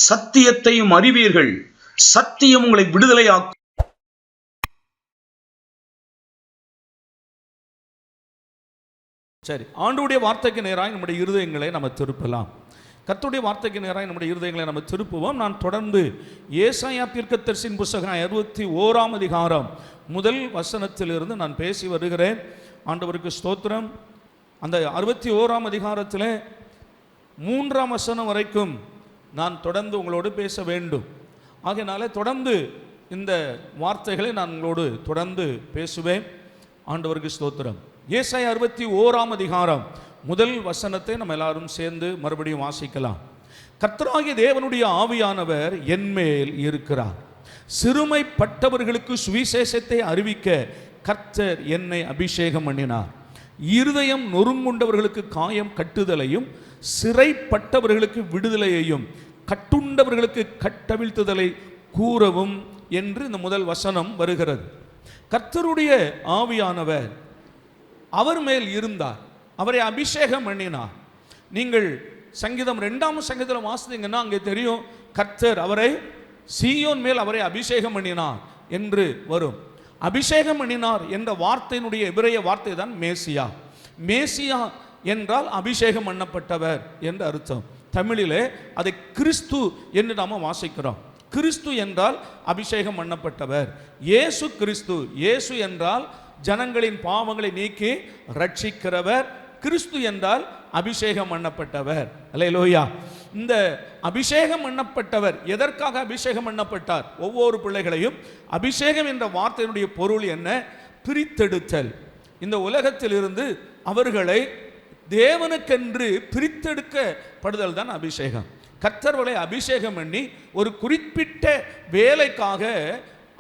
சத்தியத்தையும் அறிவீர்கள், சத்தியம் உங்களை விடுதலையாக்கும். சரி, ஆண்டவருடைய வார்த்தைக்கு நேராக நம்முடைய இருதயங்களை நம்ம திருப்பலாம். கர்த்தருடைய வார்த்தைக்கு நேராக நம்முடைய இருதயங்களை நம்ம திருப்புவோம். நான் தொடர்ந்து ஏசாயா தீர்க்கதரிசியின் புத்தகம் 61ஆம் அதிகாரம் முதல் வசனத்திலிருந்து நான் பேசி வருகிறேன். ஆண்டவருக்கு ஸ்தோத்திரம். அந்த 61ஆம் அதிகாரத்தில் 3ஆம் வசனம் வரைக்கும் நான் தொடர்ந்து உங்களோடு பேச வேண்டும். ஆகையினால தொடர்ந்து இந்த வார்த்தைகளை நான் உங்களோடு தொடர்ந்து பேசுவேன். ஆண்டவருக்கு ஸ்தோத்திரம். ஏசாயா 61ஆம் அதிகாரம் முதல் வசனத்தை நம்ம எல்லாரும் சேர்ந்து மறுபடியும் வாசிக்கலாம். கர்த்தராகிய தேவனுடைய ஆவியானவர் என்மேல் இருக்கிறார். சிறுமைப்பட்டவர்களுக்கு சுவிசேஷத்தை அறிவிக்க கர்த்தர் என்னை அபிஷேகம் பண்ணினார். இருதயம் நொறுங்குண்டவர்களுக்கு காயம் கட்டுதலையும், சிறைப்பட்டவர்களுக்கு விடுதலையையும், கட்டுண்டவர்களுக்கு கட்டவிழ்த்துதலை கூறவும் என்று இந்த முதல் வசனம் வருகிறது. கர்த்தருடைய ஆவியானவர் அவர் மேல் இருந்தார், அவரை அபிஷேகம் பண்ணினார். நீங்கள் சங்கீதம் 2ஆம் சங்கீதத்தில் வாசித்தீங்கன்னா அங்கே தெரியும், கர்த்தர் அவரை சீயோன் மேல் அவரை அபிஷேகம் பண்ணினார் என்று வரும். அபிஷேகம் பண்ணினார் என்ற வார்த்தையினுடைய எபிரேய வார்த்தை தான் மேசியா. மேசியா என்றால் அபிஷேகம் பண்ணப்பட்டவர் என்று அர்த்தம். தமிழிலே அதை கிறிஸ்து என்று நாம் வாசிக்கிறோம். கிறிஸ்து என்றால் அபிஷேகம் பண்ணப்பட்டவர். இயேசு கிறிஸ்து. இயேசு என்றால் ஜனங்களின் பாவங்களை நீக்கி ரட்சிக்கிறவர். கிறிஸ்து என்றால் அபிஷேகம் பண்ணப்பட்டவர். அல்லேலூயா. இந்த அபிஷேகம் பண்ணப்பட்டவர் எதற்காக அபிஷேகம் பண்ணப்பட்டார்? ஒவ்வொரு பிள்ளைகளையும் அபிஷேகம் என்ற வார்த்தையினுடைய பொருள் என்ன? பிரித்தெடுத்தல். இந்த உலகத்தில் இருந்து அவர்களை தேவனுக்கென்று பிரித்தெடுக்கப்படுதல் தான் அபிஷேகம். கர்த்தர்களை அபிஷேகம் பண்ணி ஒரு குறிப்பிட்ட வேலைக்காக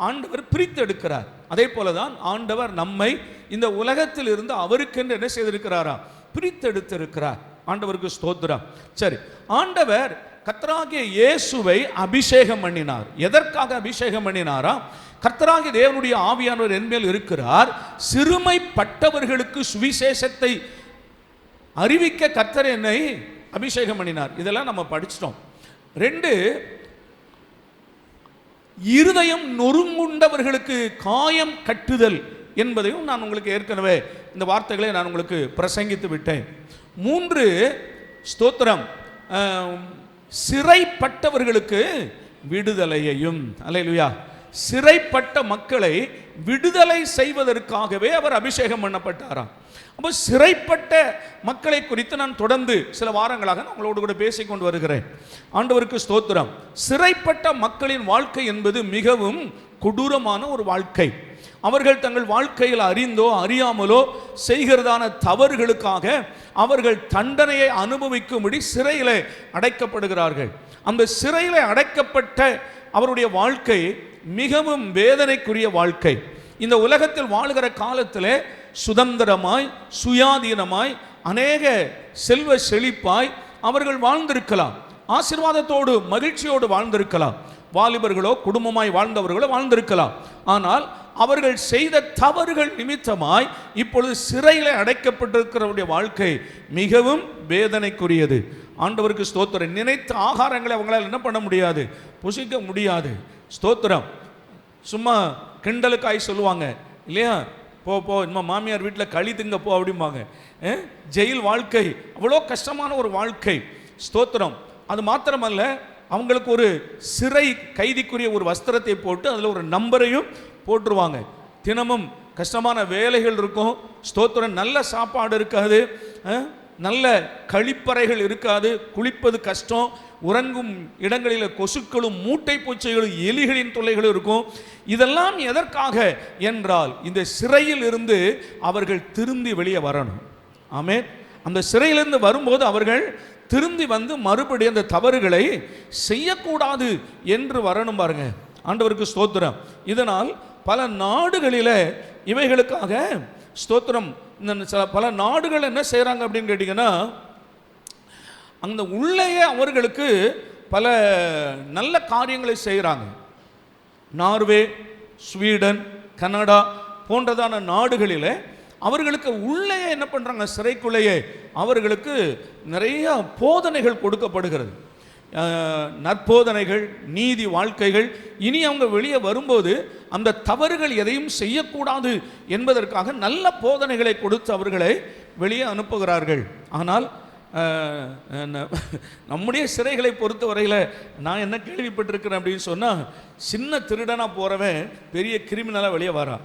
ஆண்டவர் பிரித்தெடுக்கிறார். அதே போலதான் ஆண்டவர் நம்மை இந்த உலகத்தில் இருந்து அவருக்கென்று என்ன செய்திருக்கிறாரா? பிரித்தெடுத்திருக்கிறார். ஆண்டவருக்கு ஸ்தோத்திரம். சரி, ஆண்டவர் கர்த்தராகிய இயேசுவை அபிஷேகம் பண்ணினார். எதற்காக அபிஷேகம் பண்ணினாரா? கர்த்தராகிய தேவனுடைய ஆவியானவர் என்மேல் இருக்கிறார், சிறுமைப்பட்டவர்களுக்கு சுவிசேஷத்தை அறிவிக்க கர்த்தர் என்னை அபிஷேகம் பண்ணினார். இதெல்லாம் நம்ம படிச்சிட்டோம். 2, இருதயம் நொறுங்குண்டவர்களுக்கு காயம் கட்டுதல் என்பதையும் நான் உங்களுக்கு ஏற்கனவே இந்த வார்த்தைகளை நான் உங்களுக்கு பிரசங்கித்து விட்டேன். 3, ஸ்தோத்திரம், சிறைப்பட்டவர்களுக்கு விடுதலையையும். அல்லேலூயா. சிறைப்பட்ட மக்களை விடுதலை செய்வதற்காகவே அவர் அபிஷேகம் பண்ணப்பட்டாராம். அப்போ சிறைப்பட்ட மக்களை குறித்து நான் தொடர்ந்து சில வாரங்களாக நான் உங்களோடு கூட பேசிக்கொண்டு வருகிறேன். ஆண்டவருக்கு ஸ்தோத்திரம். சிறைப்பட்ட மக்களின் வாழ்க்கை என்பது மிகவும் கொடூரமான ஒரு வாழ்க்கை. அவர்கள் தங்கள் வாழ்க்கையில் அறிந்தோ அறியாமலோ செய்கிறதான தவறுகளுக்காக அவர்கள் தண்டனையை அனுபவிக்கும்படி சிறையில் அடைக்கப்படுகிறார்கள். அந்த சிறையில் அடைக்கப்பட்ட அவருடைய வாழ்க்கை மிகவும் வேதனைக்குரிய வாழ்க்கை. இந்த உலகத்தில் வாழுகிற காலத்தில் சுதந்திரமாய், சுயாதீனமாய், அநேக செல்வ செழிப்பாய் அவர்கள் வாழ்ந்திருக்கலாம். ஆசீர்வாதத்தோடு மகிழ்ச்சியோடு வாழ்ந்திருக்கலாம். வாலிபர்களோ குடும்பமாய் வாழ்ந்தவர்களோ வாழ்ந்திருக்கலாம். ஆனால் அவர்கள் செய்த தவறுகள் நிமித்தமாய் இப்பொழுது சிறையில் அடைக்கப்பட்டிருக்கிறவருடைய வாழ்க்கை மிகவும் வேதனைக்குரியது. ஆண்டவருக்கு ஸ்தோத்திரம். நினைத்த ஆகாரங்களை அவங்களால் என்ன பண்ண முடியாது? புசிக்க முடியாது. ஸ்தோத்திரம். சும்மா கிண்டலுக்காய் சொல்லுவாங்க இல்லையா, போ போ இன்னும் மாமியார் வீட்டில் களி திங்க போ அப்படிம்பாங்க. ஜெயில் வாழ்க்கை அவ்வளோ கஷ்டமான ஒரு வாழ்க்கை. ஸ்தோத்திரம். அது மாத்திரமல்ல, அவங்களுக்கு ஒரு சிறை கைதிக்குரிய ஒரு வஸ்திரத்தை போட்டு அதில் ஒரு நம்பரையும் போட்டுருவாங்க. தினமும் கஷ்டமான வேலைகள் இருக்கும். ஸ்தோத்திரம். நல்ல சாப்பாடு இருக்காது, நல்ல கழிப்பறைகள் இருக்காது, குளிப்பது கஷ்டம், உறங்கும் இடங்களில் கொசுக்களும் மூட்டை பூச்சிகளும் எலிகளின் தொல்லைகளும் இருக்கும். இதெல்லாம் எதற்காக என்றால் இந்த சிறையில் இருந்து அவர்கள் திரும்பி வெளியே வரணும். ஆமென். அந்த சிறையிலிருந்து வரும்போது அவர்கள் திரும்பி வந்து மறுபடியும் அந்த தவறுகளை செய்யக்கூடாது என்று வரணும். பாருங்க. ஆண்டவருக்கு ஸ்தோத்திரம். இதனால் பல நாடுகளில் இவைகளுக்காக ஸ்தோத்திரம் பல நாடுகள் என்ன செய்கிறாங்க அப்படின்னு கேட்டிங்கன்னா, அந்த உள்ளேயே அவர்களுக்கு பல நல்ல காரியங்களை செய்கிறாங்க. நார்வே, ஸ்வீடன், கனடா போன்றதான நாடுகளில் அவர்களுக்கு உள்ளே என்ன பண்ணுறாங்க? சிறைக்குள்ளேயே அவர்களுக்கு நிறைய போதனைகள் கொடுக்கப்படுகிறது. நற்போதனைகள், நீதி வாழ்க்கைகள். இனி அவங்க வெளியே வரும்போது அந்த தவறுகள் எதையும் செய்யக்கூடாது என்பதற்காக நல்ல போதனைகளை கொடுத்து அவர்களை வெளியே அனுப்புகிறார்கள். ஆனால் நம்முடைய சிறைகளை பொறுத்த வரையில் நான் என்ன கேள்விப்பட்டிருக்கிறேன் அப்படின்னு சொன்னால், சின்ன திருடனாக போகிறவன் பெரிய கிரிமினலாக வெளியே வரான்.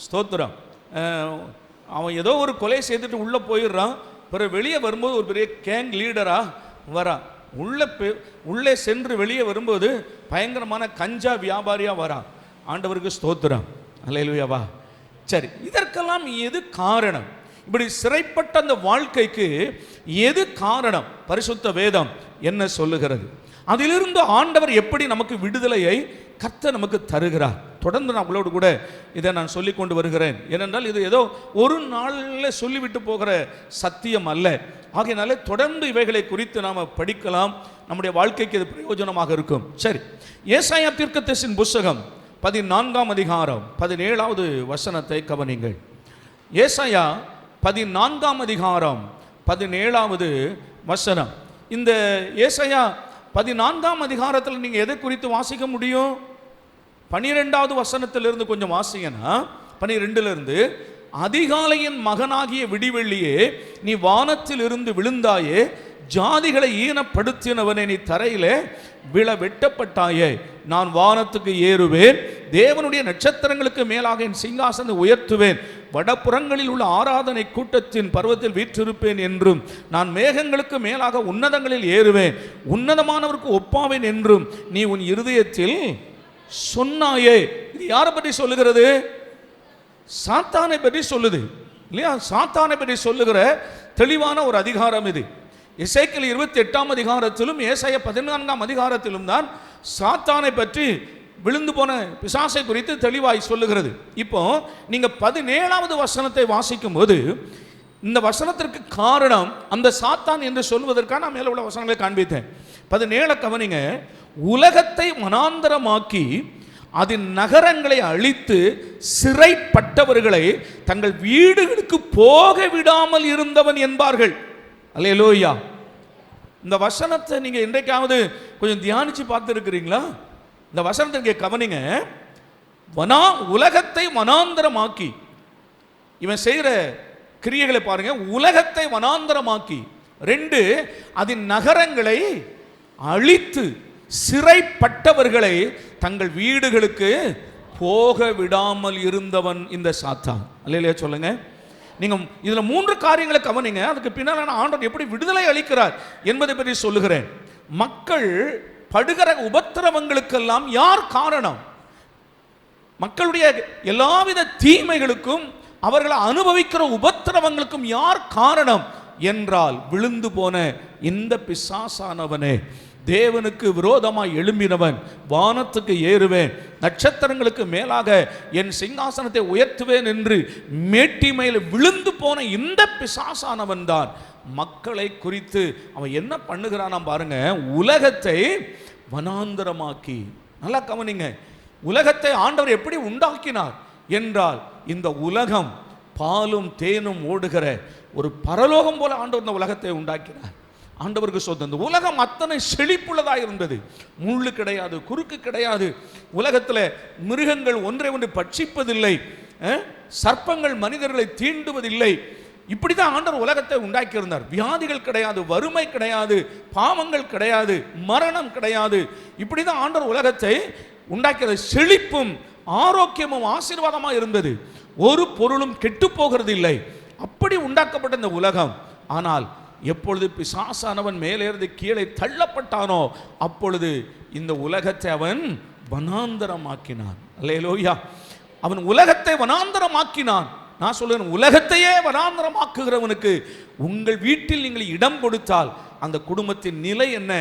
ஸ்தோத்திரம். அவன் ஏதோ ஒரு கொலை செய்துட்டு உள்ளே போயிடுறான். பிறகு வெளியே வரும்போது ஒரு பெரிய கேங் லீடராக வரான். உள்ளே சென்று வெளியே வரும்போது பயங்கரமான கஞ்சா வியாபாரியாக வரான். ஆண்டவருக்கு ஸ்தோத்திரம். அல்லேலூயாவா. சரி, இதற்கெல்லாம் எது காரணம்? இப்படி சிறைப்பட்ட அந்த வாழ்க்கைக்கு எது காரணம்? பரிசுத்த வேதம் என்ன சொல்லுகிறது? அதிலிருந்து ஆண்டவர் எப்படி நமக்கு விடுதலையை கர்த்தர் நமக்கு தருகிறார்? தொடர்ந்து நான் உங்களோடு கூட இதை நான் சொல்லி கொண்டு வருகிறேன். ஏனென்றால் இது ஏதோ ஒரு நாளில் சொல்லிவிட்டு போகிற சத்தியம் அல்ல. ஆகையினாலே தொடர்ந்து இவைகளை குறித்து நாம் படிக்கலாம். நம்முடைய வாழ்க்கைக்கு இது பிரயோஜனமாக இருக்கும். சரி, ஏசாயா தீர்க்கதரிசியின் புத்தகம் 14ஆம் அதிகாரம் 17வது வசனத்தை கவனிங்கள். ஏசாயா 14ஆம் அதிகாரம் 17வது வசனம். இந்த ஏசாயா 14ஆம் அதிகாரத்தில் நீங்கள் எதை குறித்து வாசிக்க முடியும்? 12வது வசனத்திலிருந்து கொஞ்சம் வாசிங்கன்னா, 12லிருந்து, அதிகாலையின் மகனாகிய விடிவெள்ளியே, நீ வானத்தில் இருந்து விழுந்தாயே, ஜாதிகளை ஈனப்படுத்தினவனே, நீ தரையிலே விழ வெட்டப்பட்டாயே, நான் வானத்துக்கு ஏறுவேன், தேவனுடைய நட்சத்திரங்களுக்கு மேலாக என் சிங்காசனத்தை உயர்த்துவேன், வடபுறங்களில் உள்ள ஆராதனை கூட்டத்தின் பர்வத்தில் வீற்றிருப்பேன் என்றும், நான் மேகங்களுக்கு மேலாக உன்னதங்களில் ஏறுவேன், உன்னதமானவருக்கு ஒப்பாவேன் என்றும் நீ உன் இருதயத்தில் சொன்னாயே. இது யாரை பற்றி சொல்லுகிறது? சாத்தானை பற்றி சொல்லுது இல்லையா? சாத்தானை பற்றி சொல்லுகிற தெளிவான ஒரு அதிகாரம் இது. எசேக்கியேல் 28ஆம் அதிகாரத்திலும் ஏசாயா 14ஆம் அதிகாரத்திலும் தான் சாத்தானை பற்றி, விழுந்து போன பிசாசை குறித்து தெளிவாய் சொல்லுகிறது. இப்போ நீங்க 17வது வசனத்தை வாசிக்கும் போது இந்த வசனத்திற்கு காரணம் அந்த சாத்தான் என்று சொல்வதற்காக நான் மேல உள்ள வசனங்களை காண்பித்தேன். 17 கவனிங்க. உலகத்தை வனாந்தரமாக்கி அதன் நகரங்களை அழித்து சிறைப்பட்டவர்களை தங்கள் வீடுகளுக்கு போக விடாமல் இருந்தவன் என்பார்கள். அல்லேலூயா. இந்த வசனத்தை நீங்க இன்றைக்காவது கொஞ்சம் தியானிச்சு பார்த்து இருக்கிறீங்களா? இந்த வசனத்தை இங்கே கவனிங்க. உலகத்தை வனாந்தரமாக்கி, இவன் செய்கிற கிரியைகளை பாருங்க. உலகத்தை வனாந்தரமாக்கி, 2, அதன் நகரங்களை அழித்து சிறைப்பட்டவர்களை தங்கள் வீடுகளுக்கு போக விடாமல் இருந்தவன் இந்த சாத்தான். அல்லேலூயா சொல்லுங்க. நீங்க இதுல 3 காரியங்களை கவனிங்க. அதுக்கு பின்னால் ஆண்டவர் எப்படி விடுதலை அளிக்கிறார் என்பதை பற்றி சொல்லுகிறேன். மக்கள் படுகிற உபத்திரவங்களுக்கெல்லாம் யார் காரணம்? மக்களுடைய எல்லாவித தீமைகளுக்கும் அவர்களை அனுபவிக்கிற உபத்திரவங்களுக்கும் யார் காரணம் என்றால், விழுந்து போன இந்த பிசாசானவனே. தேவனுக்கு விரோதமாய் எழும்பினவன், வானத்துக்கு ஏறுவேன், நட்சத்திரங்களுக்கு மேலாக என் சிங்காசனத்தை உயர்த்துவேன் என்று மேட்டிமையில் விழுந்து போன இந்த பிசாசானவன் தான் மக்களை குறித்து அவன் என்ன பண்ணுகிறான் பாருங்க. உலகத்தை வனாந்தரமாக்கி. நல்லா கவனிங்க. உலகத்தை ஆண்டவர் எப்படி உண்டாக்கினார் என்றால், இந்த உலகம் பாலும் தேனும் ஓடுகிற ஒரு பரலோகம் போல ஆண்டவர் இந்த உலகத்தை உண்டாக்கினார். ஆண்டவருக்கு சொந்தம். இந்த உலகம் அத்தனை செழிப்புள்ளதாக இருந்தது. முள்ளு கிடையாது, குறுக்கு கிடையாது. உலகத்தில் மிருகங்கள் ஒன்றை ஒன்று பட்சிப்பதில்லை, சர்ப்பங்கள் மனிதர்களை தீண்டுவதில்லை. இப்படி தான் ஆண்டவர் உலகத்தை உண்டாக்கியிருந்தார். வியாதிகள் கிடையாது, வறுமை கிடையாது, பாவங்கள் கிடையாது, மரணம் கிடையாது. இப்படி தான் ஆண்டவர் உலகத்தை உண்டாக்கியது. செழிப்பும் ஆரோக்கியமும் ஆசீர்வாதமாக இருந்தது. ஒரு பொருளும் கெட்டு போகிறது இல்லை. அப்படி உண்டாக்கப்பட்ட இந்த உலகம். ஆனால் எப்பொழுது பிசாசானவன் மேலேருந்து கீழே தள்ளப்பட்டானோ அப்பொழுது இந்த உலகத்தை அவன் வனாந்தரமாக்கினான். அல்லேலூயா. அவன் உலகத்தை வனாந்தரமாக்கினான். நான் சொல்றேன், உலகத்தையே வனாந்தரமாக்குகிறவனுக்கு உங்கள் வீட்டில் நீங்கள் இடம் கொடுத்தால் அந்த குடும்பத்தின் நிலை என்ன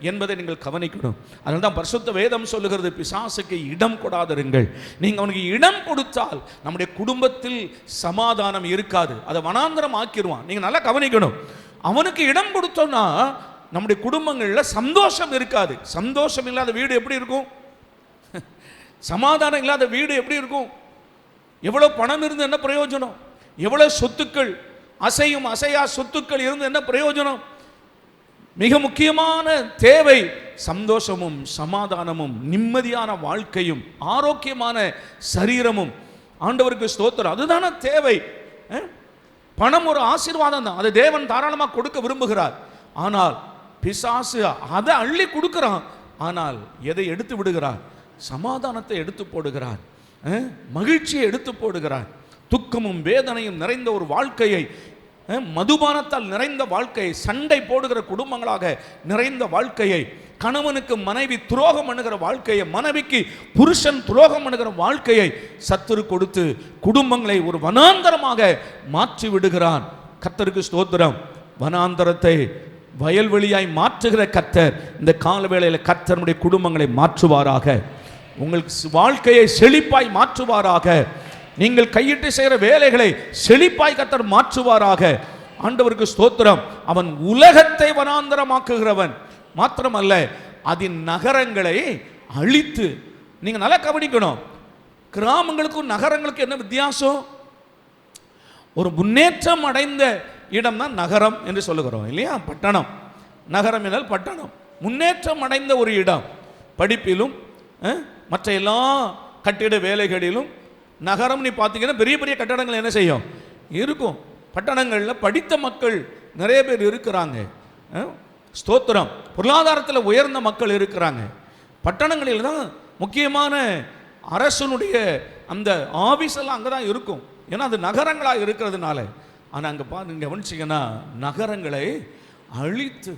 என்பதை நீங்கள் கவனிக்கணும். அதனால தான் பரிசுத்த வேதம் சொல்லுகிறது, பிசாசுக்கு இடம் கொடாதிருங்கள். நீங்கள் அவனுக்கு இடம் கொடுத்தால் நம்முடைய குடும்பத்தில் சமாதானம் இருக்காது, அதை வனாந்தரம் ஆக்கிடுவான். நீங்கள் நல்லா கவனிக்கணும். அவனுக்கு இடம் கொடுத்தோம்னா நம்முடைய குடும்பங்களில் சந்தோஷம் இருக்காது. சந்தோஷம் இல்லாத வீடு எப்படி இருக்கும்? சமாதானம் இல்லாத வீடு எப்படி இருக்கும்? எவ்வளோ பணம் இருந்து என்ன பிரயோஜனம்? எவ்வளோ சொத்துக்கள், அசையும் அசையா சொத்துக்கள் இருந்து என்ன பிரயோஜனம்? மிக முக்கியமான தேவை சந்தோஷமும் சமாதானமும் நிம்மதியான வாழ்க்கையும் ஆரோக்கியமான சரீரமும். ஆண்டவருக்கு ஸ்தோத்திரம். அதுதானே தேவை. பணம் ஒரு ஆசீர்வாதம் தான், அதை தேவன் தாராளமாக கொடுக்க விரும்புகிறார். ஆனால் பிசாசு அதை அள்ளி கொடுக்கிறான். ஆனால் எதை எடுத்து விடுகிறார்? சமாதானத்தை எடுத்து போடுகிறார், மகிழ்ச்சியை எடுத்து போடுகிறார். துக்கமும் வேதனையும் நிறைந்த ஒரு வாழ்க்கையை, மதுபானத்தால் நிறைந்த வாழ்க்கையை, சண்டை போடுகிற குடும்பங்களாக நிறைந்த வாழ்க்கையை, கணவனுக்கு மனைவி துரோகம் பண்ணுகிற வாழ்க்கையை, மனைவிக்கு புருஷன் துரோகம் பண்ணுகிற வாழ்க்கையை சத்துரு கொடுத்து குடும்பங்களை ஒரு வனாந்தரமாக மாற்றி விடுகிறான். கர்த்தருக்கு ஸ்தோத்திரம். வனாந்தரத்தை வயல்வெளியாய் மாற்றுகிற கர்த்தர் இந்த காலவேளையில் கர்த்தருடைய குடும்பங்களை மாற்றுவாராக. உங்களுக்கு வாழ்க்கையை செழிப்பாய் மாற்றுவாராக. நீங்கள் கையிட்டு செய்கிற வேலைகளை செழிப்பாய் கர்த்தர் மாற்றுவாராக. ஆண்டவருக்கு ஸ்தோத்திரம். அவன் உலகத்தை வனாந்தரமாக்குகிறவன் மாத்திரமல்ல, அதன் நகரங்களை அழித்து. நீங்க நல்லா கவனிக்கணும், கிராமங்களுக்கும் நகரங்களுக்கும் என்ன வித்தியாசம்? ஒரு முன்னேற்றம் அடைந்த இடம் தான் நகரம் என்று சொல்லுகிறோம் இல்லையா? பட்டணம். நகரம் என்றால் பட்டணம். முன்னேற்றம் அடைந்த ஒரு இடம், படிப்பிலும் மற்ற எல்லா கட்டிட வேலைகளிலும். நகரம் நீ பார்த்தீங்கன்னா பெரிய பெரிய கட்டடங்கள் என்ன செய்யும்? இருக்கும். பட்டணங்களில் படித்த மக்கள் நிறைய பேர் இருக்கிறாங்க. ஸ்தோத்திரம். பொருளாதாரத்தில் உயர்ந்த மக்கள் இருக்கிறாங்க. பட்டணங்களில் தான் முக்கியமான அரசனுடைய அந்த ஆபீஸ் எல்லாம் அங்கே தான் இருக்கும். ஏன்னா அது நகரங்களாக இருக்கிறதுனால. ஆனால் அங்கே பாருங்க, கவனிச்சிங்கன்னா நகரங்களை அழித்து,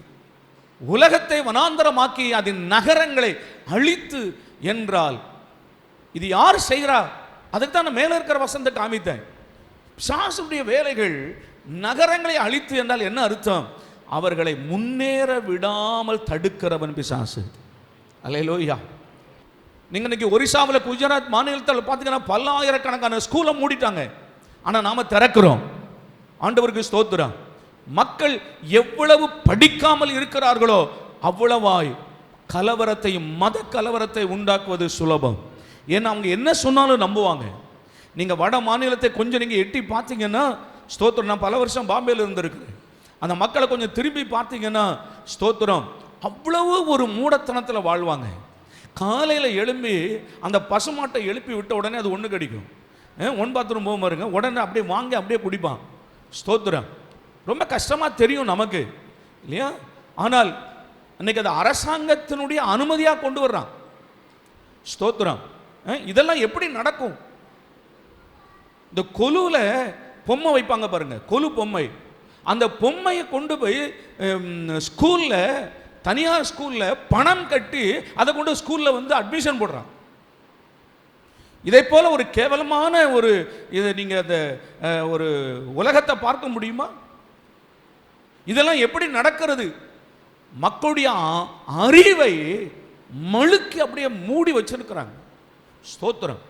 உலகத்தை வனாந்தரமாக்கி அதன் நகரங்களை அழித்து என்றால் இது யார் செய்கிறா? அதுக்கு தான் மேலே இருக்கிற வசனத்தை காமித்தேன். பிசாசுடைய வேலைகள் நகரங்களை அழித்து என்றால் என்ன அர்த்தம்? அவர்களை முன்னேற விடாமல் தடுக்கிறவன் பிசாசு. அல்லேலூயா. நீங்கள் இன்னைக்கு ஒரிசாவில், குஜராத் மாநிலத்தில் பார்த்தீங்கன்னா பல்லாயிரக்கணக்கான ஸ்கூலை மூடிட்டாங்க. ஆனால் நாம் திறக்கிறோம். ஆண்டவருக்கு ஸ்தோத்திரம். மக்கள் எவ்வளவு படிக்காமல் இருக்கிறார்களோ அவ்வளவாய் கலவரத்தையும் மத கலவரத்தை உண்டாக்குவது சுலபம். ஏன்னா அவங்க என்ன சொன்னாலும் நம்புவாங்க. நீங்கள் வட மாநிலத்தை கொஞ்சம் நீங்கள் எட்டி பார்த்தீங்கன்னா ஸ்தோத்திரம். நான் பல வருஷம் பாம்பேல இருந்திருக்கிறேன். அந்த மக்களை கொஞ்சம் திரும்பி பார்த்தீங்கன்னா ஸ்தோத்திரம், அவ்வளவு ஒரு மூடத்தனத்தில் வாழ்வாங்க. காலையில் எழும்பி அந்த பசுமாட்டை எழுப்பி விட்ட உடனே அது ஒன்று கிடைக்கும். ஒன் பாத்ரூம் போக பாருங்க, உடனே அப்படியே வாங்கி அப்படியே குடிப்பான். ஸ்தோத்திரம். ரொம்ப கஷ்டமாக தெரியும் நமக்கு இல்லையா? ஆனால் இன்னைக்கு அது அரசாங்கத்தினுடைய அனுமதியாக கொண்டு வர்றான். ஸ்தோத்திரம். இதெல்லாம் எப்படி நடக்கும்? இந்த கொலுவில் பொம்மை வைப்பாங்க பாருங்க, கொலு பொம்மை. அந்த பொம்மையை கொண்டு போய் ஸ்கூலில், தனியார் ஸ்கூலில் பணம் கட்டி அதை கொண்டு ஸ்கூலில் வந்து அட்மிஷன் போடுறான். இதை போல ஒரு கேவலமான ஒரு இதை நீங்கள் அந்த ஒரு உலகத்தை பார்க்க முடியுமா? இதெல்லாம் எப்படி நடக்கிறது? மக்களுடைய அறிவை மழுக்கி அப்படியே மூடி வச்சிருக்கிறாங்க. ஸ்தோத்திரம்.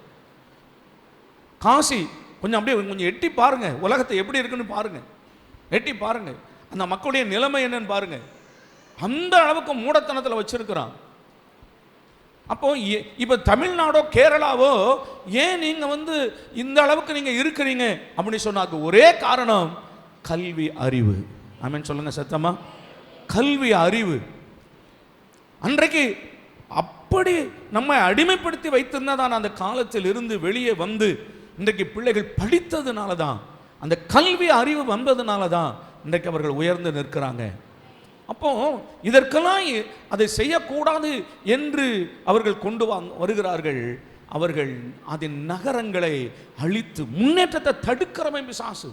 காசி கொஞ்சம் அப்படியே கொஞ்சம் எட்டி பாருங்க, உலகத்தை எப்படி இருக்குன்னு பாருங்க, எட்டி பாருங்க, அந்த மக்களுடைய நிலைமை என்னன்னு பாருங்க. அந்த அளவுக்கு மூடத்தனத்தில் வச்சிருக்கிறான். அப்போ இப்போ தமிழ்நாடோ கேரளாவோ ஏன் நீங்கள் வந்து இந்த அளவுக்கு நீங்கள் இருக்கிறீங்க அப்படின்னு சொன்னாக்கு ஒரே காரணம் கல்வி அறிவு. ஆமென் சொல்லுங்க சத்தமா. கல்வி அறிவு. அன்றைக்கு அப்படி நம்மை அடிமைப்படுத்தி வைத்திருந்ததான் அந்த காலத்தில் இருந்து வெளியே வந்து இன்றைக்கு பிள்ளைகள் படித்ததுனால தான், அந்த கல்வி அறிவு வந்ததுனால தான் இன்றைக்கு அவர்கள் உயர்ந்து நிற்கிறாங்க. அப்போ இதற்கெல்லாம் அதை செய்யக்கூடாது என்று அவர்கள் கொண்டு வருகிறார்கள். அவர்கள் அதன் நகரங்களை அழித்து முன்னேற்றத்தை தடுக்கிறவன் பிசாசு.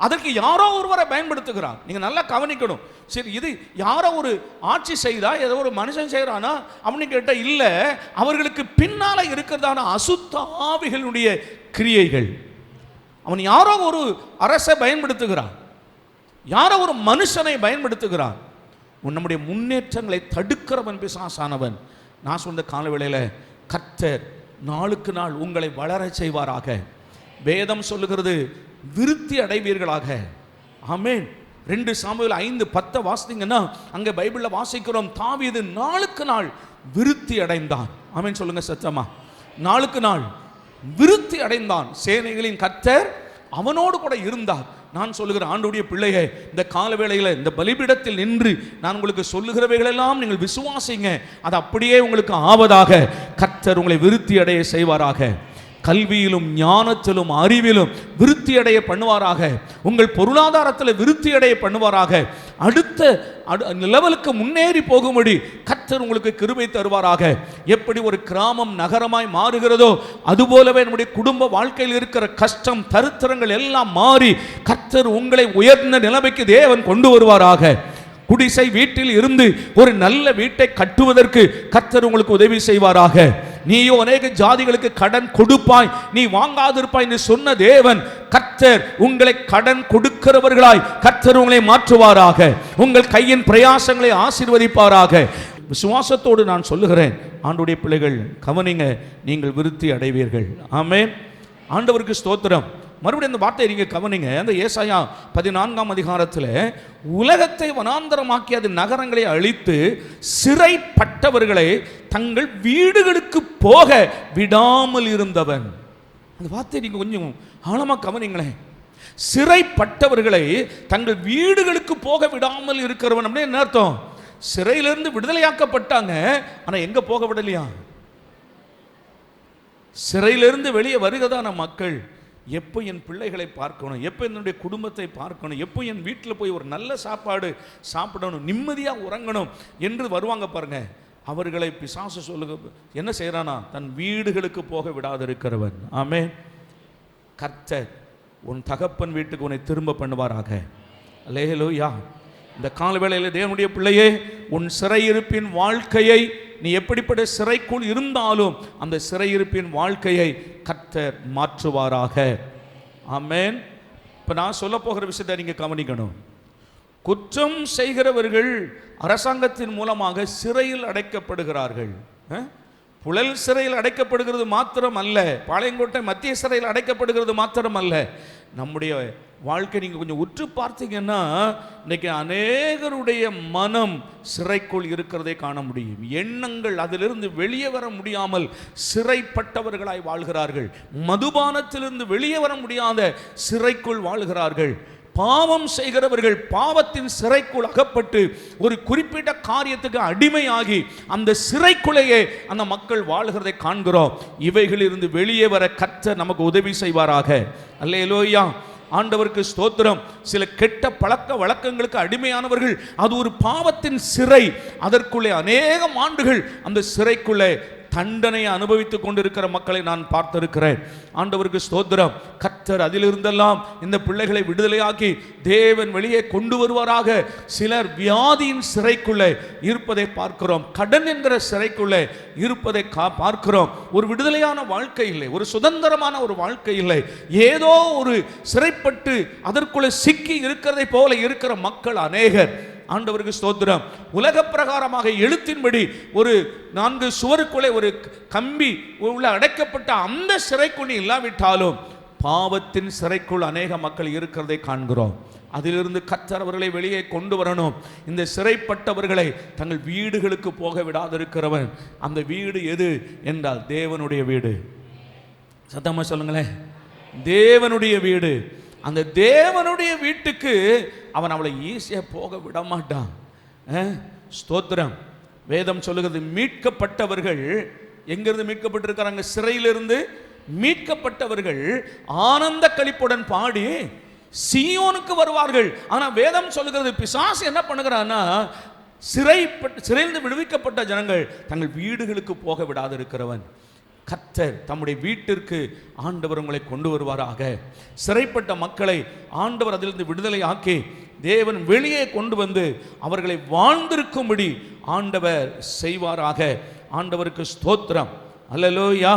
அதற்கு யாரோ ஒருவரை பயன்படுத்துகிறார். நீங்க நல்லா கவனிக்கணும். சரி, இது யாரோ ஒரு ஆட்சி செய்தா, ஏதோ ஒரு மனுஷன் செய்யறானா அப்படின்னு கேட்ட இல்ல, அவர்களுக்கு பின்னால இருக்கிறதான அசுத்த ஆவிகளுடைய கிரியைகள். அவன் யாரோ ஒரு அரசை பயன்படுத்துகிறான், யாரோ ஒரு மனுஷனை பயன்படுத்துகிறான். நம்முடைய முன்னேற்றங்களை தடுக்கிறவன் பிசாசானவன். நான் சொன்ன காலவேளையில் கர்த்தர் நாளுக்கு நாள் உங்களை வளர செய்வாராக. வேதம் சொல்லுகிறது விருத்தி அடைவீர்களாக. ஆமென். 2 சாமுவேல் 5:10 வாசித்தீங்கன்னா அங்க பைபிள்ல வாசிக்கிறோம், தாவீது நாளுக்கு நாள் விருத்தி அடைந்தான். ஆமென் சொல்லுங்க சத்தமா. நாளுக்கு நாள் விருத்தி அடைந்தான். சேனைகளின் கர்த்தர் அவனோடு கூட இருந்தார். நான் சொல்லுகிற ஆண்டவருடைய பிள்ளையே, இந்த காலவேளையில் இந்த பலிபீடத்தில் நின்று நான் உங்களுக்கு சொல்லுகிறவைகளெல்லாம் நீங்கள் விசுவாசிங்க, அது அப்படியே உங்களுக்கு ஆவதாக. கர்த்தர் உங்களை விருத்தி அடைய செய்வாராக. கல்வியிலும் ஞானத்திலும் அறிவிலும் விருத்தி அடைய பண்ணுவாராக. உங்கள் பொருளாதாரத்தில் விருத்தி அடைய பண்ணுவாராக. அடுத்த லெவலுக்கு முன்னேறி போகும்படி கர்த்தர் உங்களுக்கு கிருபை தருவாராக. எப்படி ஒரு கிராமம் நகரமாய் மாறுகிறதோ அதுபோலவே நம்முடைய குடும்ப வாழ்க்கையில் இருக்கிற கஷ்டம் தரித்திரங்கள் எல்லாம் மாறி கர்த்தர் உங்களை உயர்ந்த நிலைமைக்கு தேவன் கொண்டு வருவாராக. குடிசை வீட்டில் இருந்து ஒரு நல்ல வீட்டை கட்டுவதற்கு கர்த்தர் உங்களுக்கு உதவி செய்வாராக. நீயோ அநேக ஜாதிகளுக்கு கடன் கொடுப்பாய், நீ வாங்காதிருப்பாய் என்று சொன்ன தேவன் கர்த்தர் உங்களை கடன் கொடுக்கிறவர்களாய் கர்த்தர் உங்களை மாற்றுவாராக. உங்கள் கையின் பிரயாசங்களை ஆசீர்வதிப்பாராக. விசுவாசத்தோடு நான் சொல்லுகிறேன், ஆண்டவருடைய பிள்ளைகள் கவனிங்க, நீங்கள் விருத்தி அடைவீர்கள். ஆமென். ஆண்டவருக்கு ஸ்தோத்திரம். மறுபடியும் இந்த வார்த்தை நீங்க கவனிங்க. அந்த ஏசாயா 14ஆம் அதிகாரத்தில் உலகத்தை வனாந்தரமாக்கி அது நகரங்களை அழித்து சிறைப்பட்டவர்களை தங்கள் வீடுகளுக்கு போக விடாமல் இருந்தவன். அந்த வார்த்தை நீங்க கொஞ்சம் ஆழமா கவனிங்களேன். சிறைப்பட்டவர்களை தங்கள் வீடுகளுக்கு போக விடாமல் இருக்கிறவன் அப்படின்னு என்ன அர்த்தம்? சிறையிலிருந்து விடுதலையாக்கப்பட்டாங்க, ஆனா எங்க போக விடலையா? சிறையிலிருந்து வெளியே வருகிறதான மக்கள் எப்போ என் பிள்ளைகளை பார்க்கணும், எப்போ என்னுடைய குடும்பத்தை பார்க்கணும், எப்போ என் வீட்டில் போய் ஒரு நல்ல சாப்பாடு சாப்பிடணும், நிம்மதியாக உறங்கணும் என்று வருவாங்க பாருங்க. அவர்களை பிசாசு சொல்லுங்க என்ன செய்யறானா? தன் வீடுகளுக்கு போக விடாதிருக்கிறவன். ஆமென். கர்த்தர் உன் தகப்பன் வீட்டுக்கு உன்னை திரும்ப பண்ணுவாராக. அல்லேலூயா. இந்த காலவேளையில் தேவனுடைய பிள்ளையே, உன் சிறையிருப்பின் வாழ்க்கையை நீ எப்படிப்பட்ட சிறைக்குள் இருந்தாலும் அந்த சிறையிருப்பின் வாழ்க்கையை கர்த்தர் மாற்றுவாராக. ஆமென். இப்போ நான் சொல்ல போகிற விஷயத்தை நீங்கள் கவனிக்கணும். குற்றம் செய்கிறவர்கள் அரசாங்கத்தின் மூலமாக சிறையில் அடைக்கப்படுகிறார்கள். புழல் சிறையில் அடைக்கப்படுகிறது மாத்திரம் அல்ல, பாளையங்கோட்டை மத்திய சிறையில் அடைக்கப்படுகிறது மாத்திரம் அல்ல, நம்முடைய வாழ்க்கை நீங்கள் கொஞ்சம் உற்று பார்த்தீங்கன்னா இன்னைக்கு அநேகருடைய மனம் சிறைக்குள் இருக்கிறதை காண முடியும். எண்ணங்கள் அதிலிருந்து வெளியே வர முடியாமல் சிறைப்பட்டவர்களாய் வாழ்கிறார்கள். மதுபானத்திலிருந்து வெளியே வர முடியாத சிறைக்குள் வாழ்கிறார்கள். பாவம் செய்கிறவர்கள் பாவத்தின் சிறைக்குள் அகப்பட்டு ஒரு குறிப்பிட்ட காரியத்துக்கு அடிமையாகி அந்த சிறைக்குள்ளேயே அந்த மக்கள் வாழ்கிறதை காண்கிறோம். இவைகளிலிருந்து வெளியே வர கர்த்தர் நமக்கு உதவி செய்வாராக. அல்லேலூயா. ஆண்டவருக்கு ஸ்தோத்திரம். சில கெட்ட பழக்க வழக்கங்களுக்கு அடிமையானவர்கள், அது ஒரு பாவத்தின் சிறை. அதற்குள்ளே அநேகம் ஆண்டுகள் அந்த சிறைக்குள்ளே தண்டனையை அனுபவித்துக் கொண்டிருக்கிற மக்களை நான் பார்த்திருக்கிறேன். ஆண்டவருக்கு ஸ்தோத்திரம். கர்த்தர் அதிலிருந்தெல்லாம் இந்த பிள்ளைகளை விடுதலையாக்கி தேவன் வெளியே கொண்டு வருவாராக. சிலர் வியாதியின் சிறைக்குள்ளே இருப்பதை பார்க்கிறோம், கடன் என்கிற சிறைக்குள்ளே இருப்பதை பார்க்கிறோம். ஒரு விடுதலையான வாழ்க்கை இல்லை, ஒரு சுதந்திரமான ஒரு வாழ்க்கை இல்லை, ஏதோ ஒரு சிறைப்பட்டு அதற்குள்ளே சிக்கி இருக்கிறதை போல இருக்கிற மக்கள் அநேகர். ஆண்டவருக்கு ஸ்தோத்திரம். உலக பிரகாரமாக எழுத்தின்படி ஒரு 4 சுவருக்குள்ளே ஒரு கம்பி உள்ள அடைக்கப்பட்ட அந்த சிறைக்குள் இல்லாவிட்டாலும் பாவத்தின் சிறைக்குள் அநேக மக்கள் இருக்கிறதை காண்கிறோம். அதிலிருந்து கர்த்தர் அவர்களை வெளியே கொண்டு வரணும். இந்த சிறைப்பட்டவர்களை தங்கள் வீடுகளுக்கு போக விடாதிருக்கிறவன், அந்த வீடு எது என்றால் தேவனுடைய வீடு. சத்தமா சொல்லுங்களேன், தேவனுடைய வீடு. அந்த தேவனுடைய வீட்டுக்கு அவன் அவளை ஈஸியாக போக விட மாட்டான். ஸ்தோத்திரம். வேதம் சொல்லுகிறது, மீட்கப்பட்டவர்கள் எங்கிருந்து மீட்கப்பட்டிருக்கிறாங்க? சிறையிலிருந்து மீட்கப்பட்டவர்கள் ஆனந்த களிப்புடன் பாடி சீயோனுக்கு வருவார்கள். ஆனா வேதம் சொல்லுகிறது, பிசாசு என்ன பண்ணுகிறான்னா, சிறையிலிருந்து விடுவிக்கப்பட்ட ஜனங்கள் தங்கள் வீடுகளுக்கு போக விடாதிருக்கிறவன். கர்த்தர் தம்முடைய வீட்டிற்கு ஆண்டவர் உங்களை கொண்டு வருவாராக. சிறைப்பட்ட மக்களை ஆண்டவர் அதிலிருந்து விடுதலை ஆக்கி தேவன் வெளியே கொண்டு வந்து அவர்களை வாழ்ந்திருக்கும்படி ஆண்டவர் செய்வாராக. ஆண்டவருக்கு ஸ்தோத்திரம். அல்லேலூயா.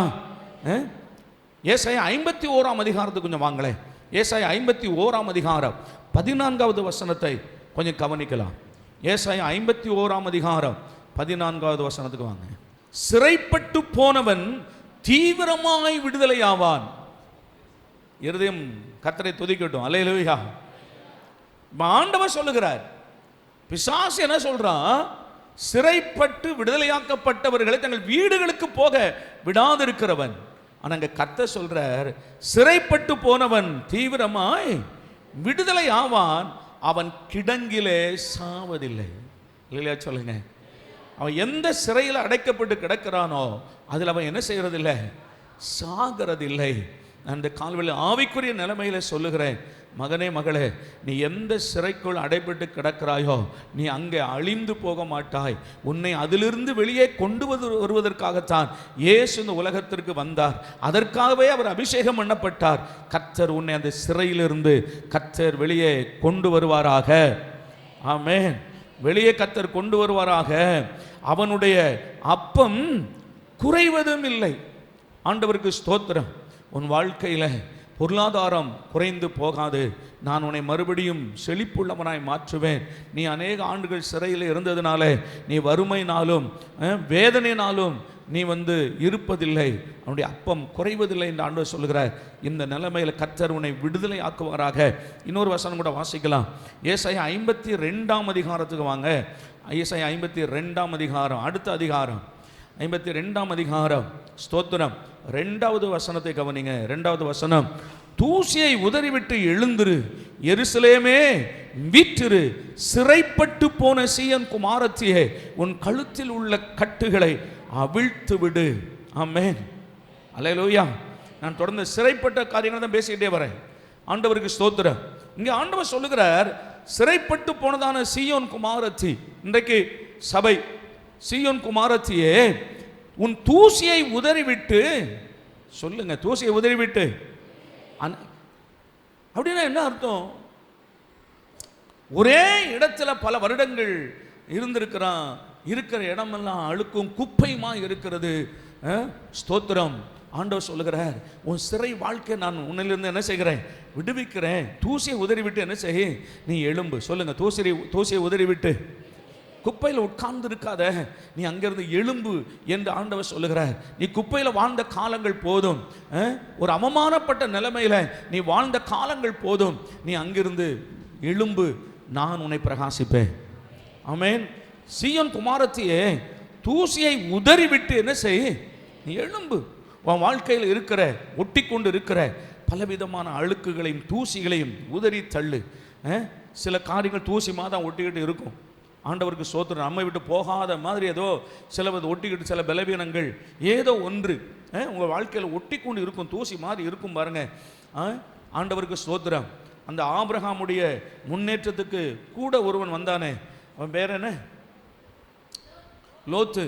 ஏசாயா 51ஆம் அதிகாரத்துக்கு கொஞ்சம் வாங்களேன். ஏசாயா 51ஆம் அதிகாரம் 14வது வசனத்தை கொஞ்சம் கவனிக்கலாம். ஏசாயா 51ஆம் அதிகாரம் 14வது வசனத்துக்கு வாங்க. சிறைப்பட்டு போனவன் தீவிரமாய் விடுதலை ஆவான். இருதயம் கர்த்தரை துதிக்கட்டும். அல்லேலூயா. ஆண்டவர் சொல்லுகிறார், பிசாசு என்ன சொல்றான்? சிறைப்பட்டு விடுதலையாக்கப்பட்டவர்களை தங்கள் வீடுகளுக்கு போக விடாதிருக்கிறவன். ஆனா அங்க கர்த்தர் சொல்றார், சிறைப்பட்டு போனவன் தீவிரமாய் விடுதலை ஆவான், அவன் கிடங்கிலே சாவதில்லை. இல்லையா சொல்லுங்க. அவன் எந்த சிறையில் அடைக்கப்பட்டு கிடக்கிறானோ அதில் அவன் என்ன செய்யறதில்லை? சாகிறதில்லை. அந்த கால்வெளியில் ஆவிக்குரிய நிலைமையில சொல்லுகிறேன், மகனே மகளே, நீ எந்த சிறைக்குள் அடைபட்டு கிடக்கிறாயோ நீ அங்கே அழிந்து போக மாட்டாய். உன்னை அதிலிருந்து வெளியே கொண்டு வருவதற்காகத்தான் இயேசு இந்த உலகத்திற்கு வந்தார். அதற்காகவே அவர் அபிஷேகம் பண்ணப்பட்டார். கர்த்தர் உன்னை அந்த சிறையிலிருந்து கர்த்தர் வெளியே கொண்டு வருவாராக. ஆமென். வெளியே கர்த்தர் கொண்டு வருவாராக. அவனுடைய அப்பம் குறைவதும் இல்லை. ஆண்டவருக்கு ஸ்தோத்திரம். உன் வாழ்க்கையில் பொருளாதாரம் குறைந்து போகாது. நான் உன்னை மறுபடியும் செழிப்புள்ளவனாய் மாற்றுவேன். நீ அநேக ஆண்டுகள் சிறையில் இருந்ததுனால நீ வறுமையினாலும் வேதனையினாலும் நீ இருப்பதில்லை. அவனுடைய அப்பம் குறைவதில்லை என்று ஆண்டவர் சொல்லுகிறார். இந்த நிலைமையில் கர்த்தர் உன்னை விடுதலை ஆக்குவாராக. இன்னொரு வசனம் கூட வாசிக்கலாம். ஏசாயா 52ஆம் அதிகாரத்துக்கு வாங்க. ஏசாயா 52ஆம் அதிகாரம், அடுத்த அதிகாரம் 52ஆம் அதிகாரம். ஸ்தோத்திரம். 2வது வசனத்தை கவனிங்க. 2வது வசனம், தூசியை உதறிவிட்டு எழுந்திரு, எருசலேமே வீற்றிரு, சிறைப்பட்டு போன சீயோன் குமாரத்தியே, உன் கழுத்தில் உள்ள கட்டுகளை அவிழ்த்து விடு. ஆமென். அல்லேலூயா. நான் தொடர்ந்து சிறைப்பட்ட காரியங்களை தான் பேசிக்கிட்டே வரேன். ஆண்டவருக்கு ஸ்தோத்திரம். இங்கே ஆண்டவர் சொல்லுகிறார், சிறைப்பட்டு போனதான சீயோன் குமாரத்தி, இன்றைக்கு சபை, சீயோன் குமாரத்தியே, உன் தூசியை உதறிவிட்டு, சொல்லுங்க, தூசியை உதறிவிட்டு. அப்படின்னா என்ன அர்த்தம்? ஒரே இடத்துல பல வருடங்கள் இருந்திருக்கிறான். இருக்கிற இடமெல்லாம் அழுக்கும் குப்பையுமா இருக்கிறது. ஸ்தோத்திரம். ஆண்டவர் சொல்லுகிறார், உன் சிறை வாழ்க்கை நான் உன்னிலிருந்து என்ன செய்கிறேன்? விடுவிக்கிறேன். தூசியை உதறிவிட்டு என்ன செய்ய? நீ எழும்பு. சொல்லுங்க, தூசியை உதறிவிட்டு குப்பையில் உட்கார்ந்து இருக்காத, நீ அங்கிருந்து எழும்பு என்று ஆண்டவர் சொல்லுகிறார். நீ குப்பையில் வாழ்ந்த காலங்கள் போதும். ஒரு அவமானப்பட்ட நிலைமையில் நீ வாழ்ந்த காலங்கள் போதும். நீ அங்கிருந்து எழும்பு, நான் உன்னை பிரகாசிப்பேன். ஆமென். சீயோன் குமாரத்தியே, தூசியை உதறிவிட்டு என்ன செய்? நீ எழும்பு. உன் வாழ்க்கையில் இருக்கிற ஒட்டி கொண்டு இருக்கிற பலவிதமான அழுக்குகளையும் தூசிகளையும் உதறி தள்ளு. சில காரியங்கள் தூசி மாதம் ஒட்டிக்கிட்டு இருக்கும். ஆண்டவருக்கு ஸ்தோத்திரம். நம்மை விட்டு போகாத மாதிரி ஏதோ சிலவது ஒட்டிக்கிட்டு, சில பலவீனங்கள் ஏதோ ஒன்று உங்கள் வாழ்க்கையில் ஒட்டி கொண்டு இருக்கும், தூசி மாதிரி இருக்கும் பாருங்க. ஆண்டவருக்கு ஸ்தோத்திரம். அந்த ஆபிரகாமுடைய முன்னேற்றத்துக்கு கூட ஒருவன் வந்தானே, அவன் பேர் என்ன? லோத்து.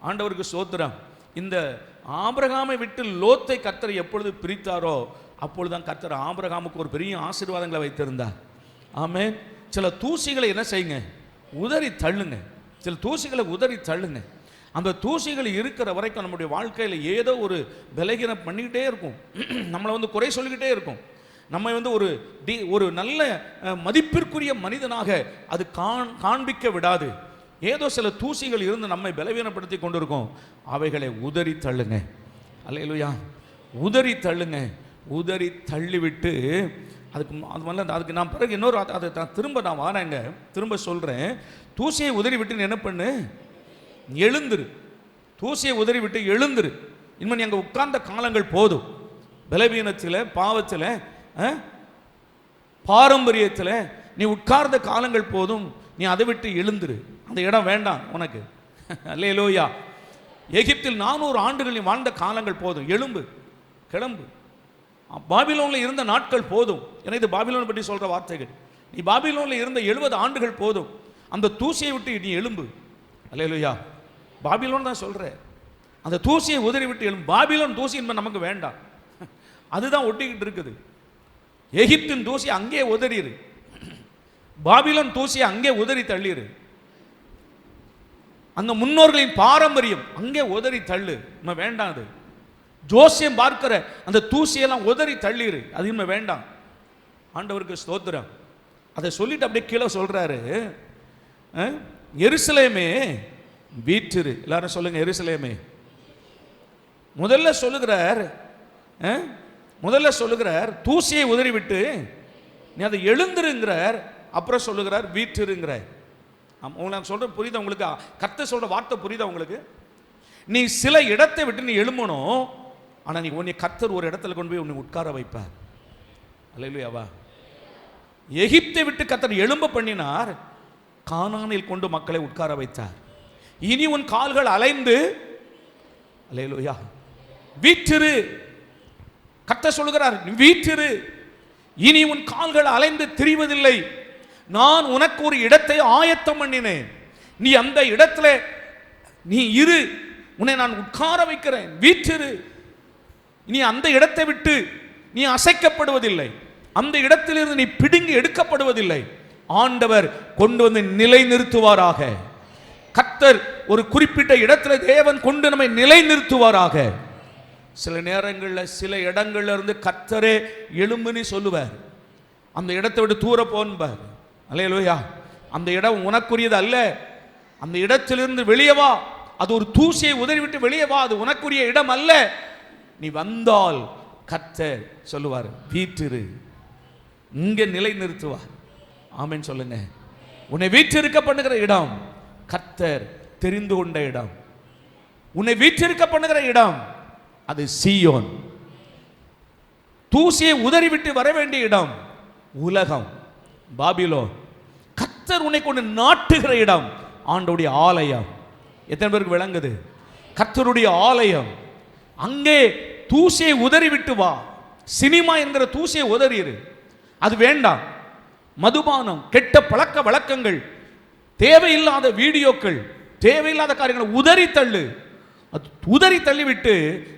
ஆண்டவருக்கு ஸ்தோத்திரம். இந்த ஆபிரகாமை விட்டு லோத்தை கர்த்தர் எப்பொழுது பிரித்தாரோ அப்பொழுதுதான் கர்த்தர் ஆபிரகாமுக்கு ஒரு பெரிய ஆசீர்வாதங்களை வைத்திருந்தார். ஆமென். சில தூசிகளை என்ன செய்யுங்க? உதறி தள்ளுங்க. சில தூசிகளை உதறி தள்ளுங்க. அந்த தூசிகள் இருக்கிற வரைக்கும் நம்முடைய வாழ்க்கையில் ஏதோ ஒரு பலகீனம் பண்ணிக்கிட்டே இருக்கும். நம்மளை குறை சொல்லிக்கிட்டே இருக்கும். நம்மை ஒரு நல்ல மதிப்பிற்குரிய மனிதனாக அது காண்பிக்க விடாது. ஏதோ சில தூசிகள் இருந்து நம்மை பலவீனப்படுத்தி கொண்டிருக்கும். அவைகளை உதறி தள்ளுங்க. அல்லேலூயா. உதறி தள்ளுங்க. உதறி தள்ளிவிட்டு அதுக்கு நான் பிறகு இன்னொரு அதை திரும்ப நான் வரேங்க, திரும்ப சொல்கிறேன். தூசியை உதறி விட்டு என்ன பண்ணு? எழுந்துரு. தூசியை உதறி விட்டு எழுந்துரு. இனிமேல் நீ அங்கே உட்கார்ந்த காலங்கள் போதும். பலவீனத்தில், பாவத்தில், பாரம்பரியத்தில் நீ உட்கார்ந்த காலங்கள் போதும். நீ அதை விட்டு எழுந்துரு. அந்த இடம் வேண்டாம் உனக்கு. அல்லேலூயா. எகிப்தில் 400 ஆண்டுகள் நீ வாழ்ந்த காலங்கள் போதும். எழும்பு, கிளம்பு. பாபிலோனில் இருந்த நாட்கள் போதும். ஏன்னா இது பாபிலோனை பற்றி சொல்கிற வார்த்தைகள். நீ பாபிலோனில் இருந்த 70 ஆண்டுகள் போதும். அந்த தூசியை விட்டு நீ எழும்பு. அல்லேலூயா. பாபிலோன் தான் சொல்கிற. அந்த தூசியை உதறி விட்டு எழும்பு. பாபிலோன் தூசி என்பது நமக்கு வேண்டாம். அதுதான் ஒட்டிக்கிட்டு இருக்குது. எகிப்தின் தூசி அங்கே உதறிடு. பாபிலோன் தூசியை அங்கே உதறி தள்ளிடு. அந்த முன்னோர்களின் பாரம்பரியம் அங்கே உதறி தள்ளு. நம்ம வேண்டாம். அது ஜோசியம் பார்க்கிற அந்த தூசியெல்லாம் உதறி தள்ளிடு. அது இன்னும் வேண்டாம். ஆண்டவருக்கு ஸ்தோத்திரம். அதை சொல்லிட்டு அப்படியே கீழே சொல்றாரு, எருசலேமே வீற்றிரு. எல்லாரும் சொல்லுங்க, எருசலேமே. முதல்ல சொல்லுகிறார் தூசியை உதறி விட்டு நீ அதை எழுந்துருங்கிறார். அப்புறம் சொல்லுகிறார் வீற்றிருங்கிறார். உங்களுக்கு சொல்ற புரியுதா? உங்களுக்கு கர்த்தர் சொல்ற வார்த்தை புரியுதா உங்களுக்கு? நீ சில இடத்தை விட்டு நீ எழும்பணும். ஆனா நீ உன்னை கர்த்தர் ஒரு இடத்துல கொண்டு போய் உன்னை உட்கார வைப்பார். அல்லேலூயாவா. எகிப்தை விட்டு கர்த்தர் எழும்ப பண்ணினார், கானானில் கொண்டு மக்களை உட்கார வைத்தார். இனி உன் கால்கள் அலைந்து அல்லேலூயா வீற்றிரு. கர்த்தர் சொல்கிறார், வீற்றிரு, இனி உன் கால்கள் அலைந்து திரிவதில்லை. நான் உனக்கு ஒரு இடத்தை ஆயத்தம் பண்ணினேன், நீ அந்த இடத்துல நீ இரு, உன்னை நான் உட்கார வைக்கிறேன், வீற்றிரு. நீ அந்த இடத்தை விட்டு நீ அசைக்கப்படுவதில்லை, அந்த இடத்திலிருந்து நீ பிடுங்கி எடுக்கப்படுவதில்லை. ஆண்டவர் கொண்டு வந்து நிலை நிறுத்துவாராக. கர்த்தர் ஒரு குறிப்பிட்ட இடத்துல தேவன் கொண்டு நம்மை நிலை நிறுத்துவாராக. சில நேரங்களில் சில இடங்கள்ல இருந்து கர்த்தரே எழும்புன்னு சொல்லுவார், அந்த இடத்தை விட்டு தூர போன்பார். அல்லேலூயா. அந்த இடம் உனக்குரியது அல்ல, அந்த இடத்திலிருந்து வெளியே வா, அது ஒரு தூசியை உதறிவிட்டு வெளியே வா, அது உனக்குரிய இடம் அல்ல. நீ வந்தால் கர்த்தர் சொல்லுவார், வீற்றிரு, இங்க நிலை நிறுத்துவார். ஆமென் சொல்லுங்க. உன்னை வீற்றிருக்க பண்ணுகிற இடம் கர்த்தர் தெரிந்து கொண்ட இடம். உன்னை வீற்றிருக்க பண்ணுகிற இடம் அது சீயோன். தூசியை உதறிவிட்டு வர வேண்டிய இடம் உலகம், பாபிலோன். கர்த்தர் உன்னை கொண்டு நாட்டுகிற இடம் ஆண்டவருடைய ஆலயம். எத்தனை பேருக்கு விளங்குது? கர்த்தருடைய ஆலயம். அங்கே தூசியை உதறிவிட்டு வா. சினிமா என்கிற தூசியை உதறிடு, அது வேண்டாம். மதுபானம், கெட்ட பழக்க வழக்கங்கள், தேவையில்லாத வீடியோக்கள், தேவையில்லாத காரியங்களை உதறி தள்ளு. அது உதறி தள்ளிவிட்டு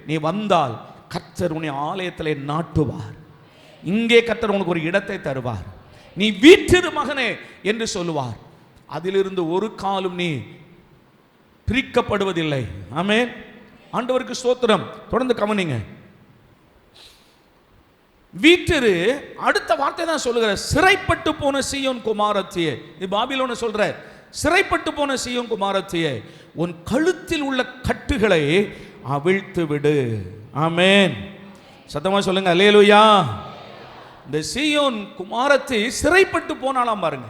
நீ வந்தால் கர்த்தர் உன்னை ஆலயத்திலே நாட்டுவார். இங்கே கர்த்தர் உனக்கு ஒரு இடத்தை தருவார். நீ வீற்றிரு மகனே என்று சொல்லுவார். அதிலிருந்து ஒரு காலும் நீ பிரிக்கப்படுவதில்லை. ஆமென். ஆண்டவருக்கு ஸ்தோத்திரம். தொடர்ந்து கவனிங்க. வீற்றிரு அடுத்த வார்த்தை தான் சொல்லுகிற, சிறைப்பட்டு போன சீயோன் குமாரத்தியே. இது பாபிலோனை சொல்ற, சிறைப்பட்டு போன சீயோன் குமாரத்தியே, உன் கழுத்தில் உள்ள கட்டுகளை அவிழ்த்து விடு. ஆமென். சத்தமா சொல்லுங்க அல்லேலூயா. இந்த சீயோன் குமாரத்தி சிறைப்பட்டு போனாலாம் பாருங்க.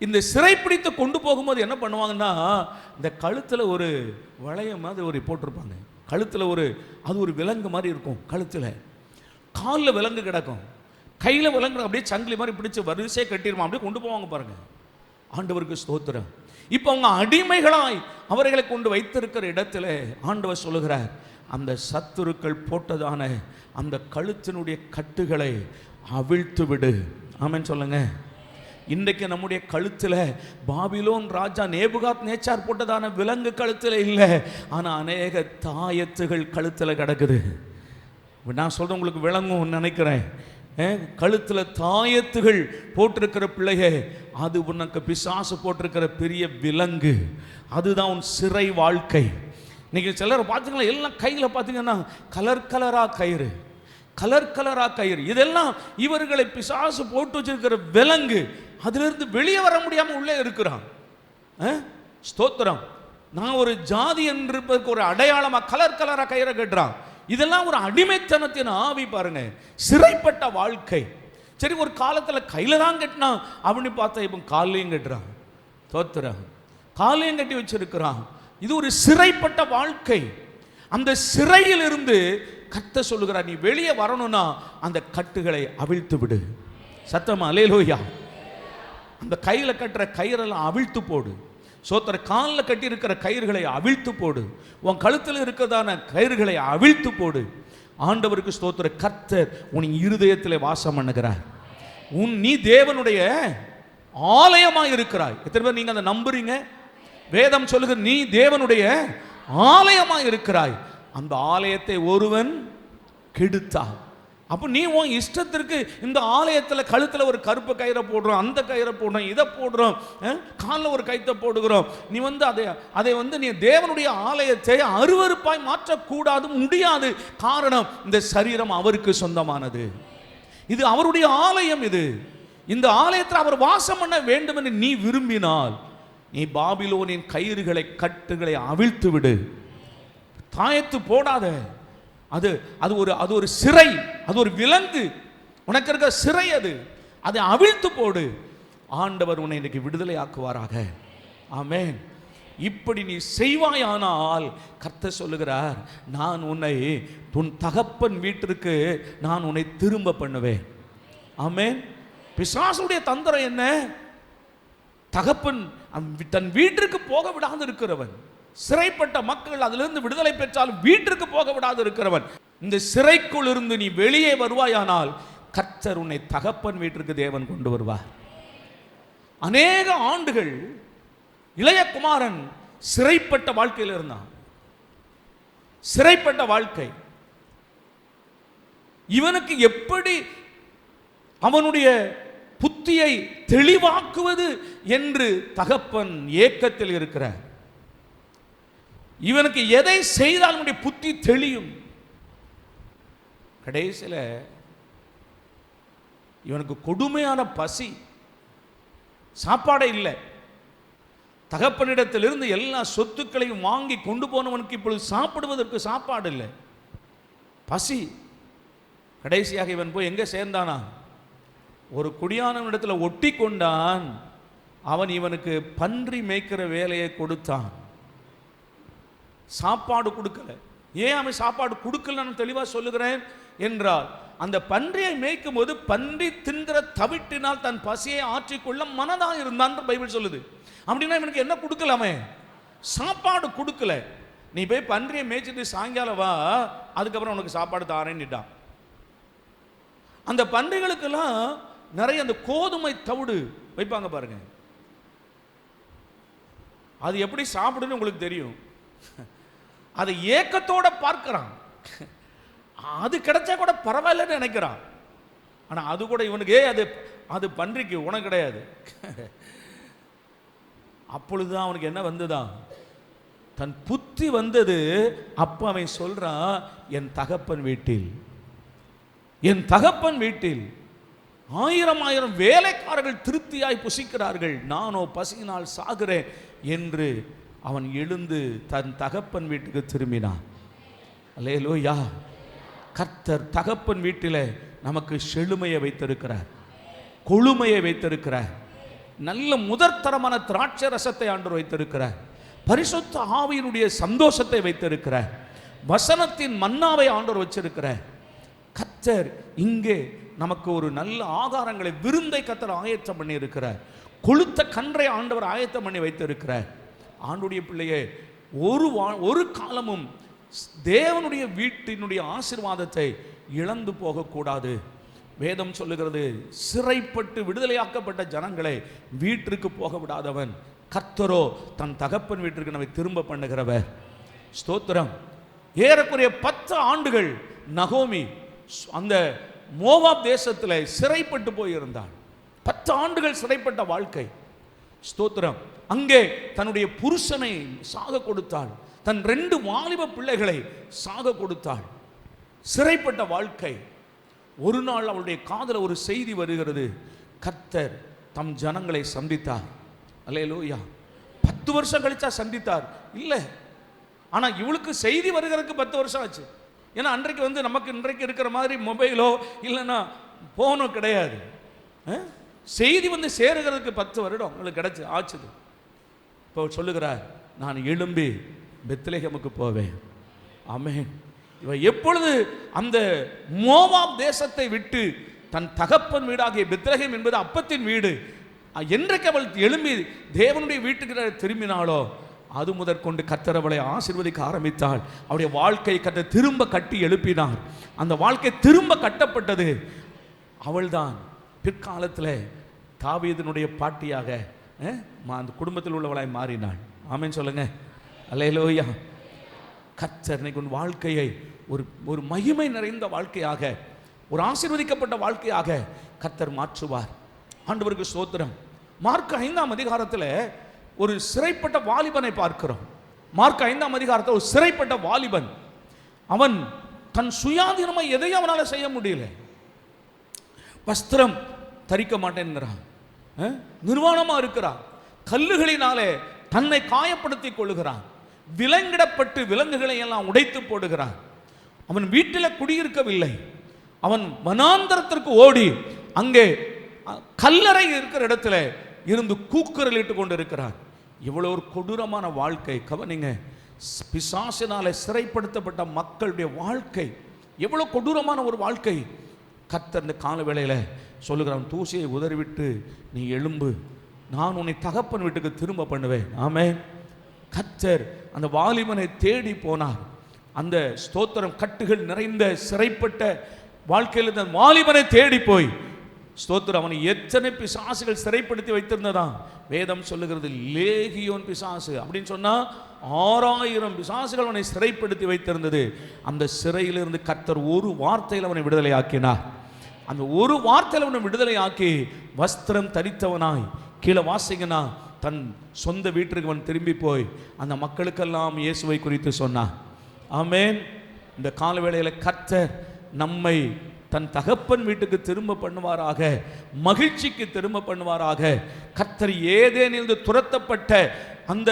இந்த சிறைப்பிடித்து கொண்டு போகும்போது என்ன பண்ணுவாங்கன்னா, இந்த கழுத்தில் ஒரு வளையம் மாதிரி ஒரு போட்டிருப்பாங்க. கழுத்தில் ஒரு, அது ஒரு விலங்கு மாதிரி இருக்கும். கழுத்தில் காலில் விலங்கு கிடக்கும், கையில் விலங்கு அப்படியே சங்கிலி மாதிரி பிடிச்சி வரிசையை கட்டிடுமா, அப்படியே கொண்டு போவாங்க பாருங்க. ஆண்டவருக்கு ஸ்தோத்திரம். இப்போ அவங்க அடிமைகளாய் அவர்களை கொண்டு வைத்திருக்கிற இடத்துல ஆண்டவர் சொல்லுகிறார், அந்த சத்துருக்கள் போட்டதான அந்த கழுத்தினுடைய கட்டுகளை அவிழ்த்து விடு. ஆமென் சொல்லுங்க. இன்றைக்கு நம்முடைய கழுத்தில் பாபிலோன் ராஜா நேபுகாத் நேச்சார் போட்டதான விலங்கு கழுத்தில் இல்லை, ஆனால் அநேக தாயத்துகள் கழுத்தில் கிடக்குது. நான் சொல்கிறேன், உங்களுக்கு விளங்கும் நினைக்கிறேன். கழுத்தில் தாயத்துகள் போட்டிருக்கிற பிள்ளைய, அது உனக்கு பிசாசு போட்டிருக்கிற பெரிய விலங்கு. அதுதான் உன் சிறை வாழ்க்கை. இன்னைக்கு சிலரை பார்த்துக்கலாம், எல்லாம் கையில் பார்த்தீங்கன்னா கலர் கலராக கயிறு, கலர் கலராக கயிறு. இதெல்லாம் இவர்களை பிசாசு போட்டு வச்சிருக்கிற விலங்கு. அதிலிருந்து வெளியே வர முடியாமல் உள்ளே இருக்கிறான். ஸ்தோத்திரம். நான் ஒரு ஜாதி என்பதற்கு ஒரு அடையாளமாக கலர் கலராக கயிறை கட்டுறான். இதெல்லாம் ஒரு அடிமைத்தனத்தின் ஆவி பாருங்க, சிறைப்பட்ட வாழ்க்கை. சரி, ஒரு காலத்தில் கையில் தான் கட்டினான், அப்படின்னு பார்த்தா இப்போ காலையும் கட்டுறான். ஸ்தோத்திரம். காலையும் கட்டி வச்சிருக்கிறான். இது ஒரு சிறைப்பட்ட வாழ்க்கை. அந்த சிறையில் இருந்து கர்த்தர் சொல்லுகிறார், நீ வெளியே வரணும்னா அந்த கட்டுகளை அவிழ்த்து விடு. சத்தமா அல்லேலூயா. அந்த கையில் கட்டுற கயிறெல்லாம் அவிழ்த்து போடு. சோத்திர காலில் கட்டி இருக்கிற கயிறுகளை அவிழ்த்து போடு. உன் கழுத்தில் இருக்கிறதான கயிறுகளை அவிழ்த்து போடு. ஆண்டவருக்கு ஸ்தோத்திர. கர்த்தர் உன் இருதயத்தில் வாசம் பண்ணுகிறார். நீ தேவனுடைய ஆலயமாக இருக்கிறாய். எத்தனை பேர் நீங்க அதை நம்புறீங்க? வேதம் சொல்லுகிற, நீ தேவனுடைய ஆலயமாக இருக்கிறாய். அந்த ஆலயத்தை ஒருவன் கெடுத்தார். அப்போ நீ உன் இஷ்டத்திற்கு இந்த ஆலயத்தில் கழுத்தில் ஒரு கருப்பு கயிறை போடுறோம், அந்த கயிறை போடுறோம், இதை போடுறோம், காலில் ஒரு கயிற்றை போடுகிறோம். நீ அதை நீ தேவனுடைய ஆலயத்தை அருவருப்பாய் மாற்றக்கூடாது, முடியாது. காரணம், இந்த சரீரம் அவருக்கு சொந்தமானது. இது அவருடைய ஆலயம். இந்த ஆலயத்தில் அவர் வாசம் பண்ண வேண்டும் என்று நீ விரும்பினால் நீ பாபிலோனின் கயிறுகளை கட்டுகளை அவிழ்த்து விடு. தாயத்து போடாத. அது ஒரு சிறை, அது ஒரு விலங்கு, உனக்கு இருக்க சிறை. அதை அவிழ்த்து போடு. ஆண்டவர் உன்னை இன்னைக்கு விடுதலை ஆக்குவாராக. ஆமென். இப்படி நீ செய்வாயானால் கர்த்தர் சொல்லுகிறார், நான் உன்னை உன் தகப்பன் வீட்டிற்கு நான் உன்னை திரும்ப பண்ணுவேன். ஆமென். பிசாசுடைய தந்திரம் என்ன? தகப்பன் தன் வீட்டிற்கு போக விடாது இருக்கிறவன், சிறைப்பட்ட மக்கள் அதிலிருந்து விடுதலை பெற்றாலும் வீட்டிற்கு போக விடாது இருக்கிறவன். இந்த சிறைக்குள் இருந்து நீ வெளியே வருவாயானால் கர்த்தர் உன்னை தகப்பன் வீட்டிற்கு தேவன் கொண்டு வருவார். அநேக ஆண்டுகள் இளைய குமாரன் சிறைப்பட்ட வாழ்க்கையில் இருந்தான். சிறைப்பட்ட வாழ்க்கை. இவனுக்கு எப்படி அவனுடைய புத்தியை தெளிவாக்குவது என்று தகப்பன் ஏக்கத்தில் இருக்கிறார். இவனுக்கு எதை செய்தால் அவனுடைய புத்தி தெளியும்? கடைசியில் இவனுக்கு கொடுமையான பசி, சாப்பாடே இல்லை. தகப்பனிடத்திலிருந்து எல்லா சொத்துக்களையும் வாங்கி கொண்டு போனவனுக்கு இப்பொழுது சாப்பிடுவதற்கு சாப்பாடு இல்லை, பசி. கடைசியாக இவன் போய் எங்கே சேர்ந்தானா? ஒரு குடியானவனிடத்தில் ஒட்டி கொண்டான். அவன் இவனுக்கு பன்றி மேய்க்கிற வேலையை கொடுத்தான். சாப்பாடு கொடுக்கல. ஏன் அவன் சாப்பாடு கொடுக்கல நான் தெளிவாக சொல்லுகிறேன் என்றால், அந்த பன்றியை மேய்க்கும் போது பன்றி தின்கிற தவிட்டினால் தன் பசியை ஆற்றிக்கொள்ள மனதாக இருந்தான் பைபிள் சொல்லுது. அப்படின்னா இவனுக்கு என்ன கொடுக்கலாமே? சாப்பாடு கொடுக்கல. நீ போய் பன்றியை மேய்ச்சிட்டு சாயங்காலம் வா, அதுக்கப்புறம் உனக்கு சாப்பாடு தாரேன்னுட்டான். அந்த பன்றிகளுக்கெல்லாம் நிறைய அந்த கோதுமை தவிடு வைப்பாங்க பாருங்க. அது எப்படி சாப்பிடுன்னு உங்களுக்கு தெரியும். அதை ஏக்கத்தோட பார்க்கிறான். அது கிடைச்சா கூட பரவாயில்லன்னு நினைக்கிறான். ஆனால் அது கூட இவனுக்கு அது பன்றிக்கு, உனக்கு கிடையாது. அப்பொழுதுதான் அவனுக்கு என்ன வந்ததா? தன் புத்தி வந்தது. அப்ப அவன் சொல்றான், என் தகப்பன் வீட்டில், என் தகப்பன் வீட்டில் 1000 வேலைக்காரர்கள் திருப்தியாய் புசிக்கிறார்கள், நானோ பசியினால் சாகிறேன் என்று அவன் எழுந்து தன் தகப்பன் வீட்டுக்கு திரும்பினான். அல்லேலூயா. கர்த்தர் தகப்பன் வீட்டில் நமக்கு செழுமையை வைத்திருக்கிறார், கொழுமையை வைத்திருக்கிறார், நல்ல முதற்தரமான திராட்சை ரசத்தை ஆண்டவர் வைத்திருக்கிறார், பரிசுத்த ஆவியினுடைய சந்தோஷத்தை வைத்திருக்கிறார், வசனத்தின் மன்னாவை ஆண்டவர் வச்சிருக்கிறார். கர்த்தர் இங்கே நமக்கு ஒரு நல்ல ஆகாரங்களை, விருந்தை கர்த்தர் ஆயத்தம் பண்ணி இருக்கிறார். கொழுத்த கன்றை ஆண்டவர் ஆயத்தம் பண்ணி வைத்திருக்கிறார். ஆண்டுடைய பிள்ளையே, ஒரு காலமும் தேவனுடைய வீட்டினுடைய ஆசீர்வாதத்தை இழந்து போகக்கூடாது. வேதம் சொல்லுகிறது, சிறைப்பட்டு விடுதலையாக்கப்பட்ட ஜனங்களை வீட்டிற்கு போக விடாதவன் கர்த்தரோ தன் தகப்பன் வீட்டிற்கு நம்மை திரும்ப பண்ணுகிறவர். ஸ்தோத்திரம். ஏறக்குறைய 10 ஆண்டுகள் நகோமி அந்த மோவாப் தேசத்தில் சிறைப்பட்டு போயிருந்தாள். 10 ஆண்டுகள் சிறைப்பட்ட வாழ்க்கை. ஸ்தோத்திரம். அங்கே தன்னுடைய புருஷனை சாக கொடுத்தாள், தன் 2 வாலிப பிள்ளைகளை சாக கொடுத்தாள். சிறைப்பட்ட வாழ்க்கை. ஒரு நாள் அவளுடைய காதுல ஒரு செய்தி வருகிறது, கர்த்தர் தம் ஜனங்களை சந்தித்தார். அல்லேலூயா. 10 வருஷம் கழிச்சா சந்தித்தார் இல்லை, ஆனா இவளுக்கு செய்தி வருகிறதுக்கு 10 வருஷம் ஆச்சு. ஏன்னா அன்றைக்கு நமக்கு இன்றைக்கு இருக்கிற மாதிரி மொபைலோ இல்லைன்னா போனோ கிடையாது. செய்தி சேருகிறதுக்கு 10 வருடம் அவங்களுக்கு கிடைச்சி ஆச்சுது. இப்போ சொல்லுகிறார், நான் எழும்பி பெத்லெகேமுக்கு போவேன். ஆமென். இவ எப்பொழுது அந்த மோவாப் தேசத்தை விட்டு தன் தகப்பன் வீடாகிய பெத்லெகேம் என்பது அப்பத்தின் வீடு, என்றைக்கு அவள் எழும்பி தேவனுடைய வீட்டுக்கு திரும்பினாளோ அது முதற்கொண்டு கர்த்தர் அவளை ஆசீர்வதிக்க ஆரம்பித்தாள். அவருடைய வாழ்க்கை கர்த்தர் திரும்ப கட்டி எழுப்பினார். அந்த வாழ்க்கை திரும்ப கட்டப்பட்டது. அவள்தான் பிற்காலத்தில் தாவீதினுடைய பாட்டியாக அந்த குடும்பத்தில் உள்ளவளாய் மாறினாள். ஆமென் சொல்லுங்க. அல்லேலூயா. கர்த்தர் இன்னைக்கு உன் வாழ்க்கையை ஒரு மகிமை நிறைந்த வாழ்க்கையாக, ஒரு ஆசீர்வதிக்கப்பட்ட வாழ்க்கையாக கர்த்தர் மாற்றுவார். ஆண்டவருக்கு ஸ்தோத்திரம். மார்க் 5ஆம் அதிகாரத்தில் ஒரு சிறைப்பட்ட வாலிபனை பார்க்கிறோம். மார்க் 5ஆம் அதிகாரத்தில் ஒரு சிறைப்பட்ட வாலிபன், அவன் தன் சுயாதீனமாக எதையும் அவனால் செய்ய முடியல. வஸ்திரம் தரிக்க மாட்டேன்கிறான், நிர்வாணமாக இருக்கிறான், கல்லுகளினாலே தன்னை காயப்படுத்தி கொள்ளுகிறான், விலங்கிடப்பட்டு விலங்குகளை எல்லாம் உடைத்து போடுகிறான். அவன் வீட்டில் குடியிருக்கவில்லை, அவன் வனாந்தரத்திற்கு ஓடி அங்கே கல்லறை இருக்கிற இடத்துல இருந்து கூக்குரலிட்டு கொண்டு இருக்கிறான். இவ்வளோ ஒரு கொடூரமான வாழ்க்கை. கவனிங்க, பிசாசினாலே சிறைப்படுத்தப்பட்ட மக்களுடைய வாழ்க்கை எவ்வளோ கொடூரமான ஒரு வாழ்க்கை. கர்த்தர் இந்த கால வேளையில் சொல்லுகிறான், தூசியை உதறிவிட்டு நீ எழும்பு, நான் உன்னை தகப்பன் வீட்டுக்கு திரும்ப பண்ணுவேன். ஆமென். கர்த்தர் அந்த வாலிபனை தேடி போனார். அந்த ஸ்தோத்திரம், கட்டுகள் நிறைந்த சிறைப்பட்ட வாழ்க்கையில் இந்த வாலிபனை தேடி போய் ஸ்தோத்திரம், அவனை எத்தனை பிசாசுகள் சிறைப்படுத்தி வைத்திருந்ததான் வேதம் சொல்லுகிறது. லேகியோன் பிசாசு அப்படின்னு சொன்னா 6000 பிசாசுகள் அவனை சிறைப்படுத்தி வைத்திருந்தது. அந்த சிறையிலிருந்து கர்த்தர் ஒரு வார்த்தையில் அவனை விடுதலை ஆக்கினார். அந்த ஒரு வார்த்தையில் அவனை விடுதலை ஆக்கி வஸ்திரம் தரித்தவனாய் கீழே வாசிங்கன்னா தன் சொந்த வீட்டிற்கு அவன் திரும்பி போய் அந்த மக்களுக்கெல்லாம் இயேசுவை குறித்து சொன்னான். ஆமென். இந்த காலவேளையில் கர்த்தர் நம்மை தன் தகப்பன் வீட்டுக்கு திரும்ப பண்ணுவாராக, மகிழ்ச்சிக்கு திரும்ப பண்ணுவாராக. கர்த்தர் ஏதேனிலிருந்து துரத்தப்பட்ட அந்த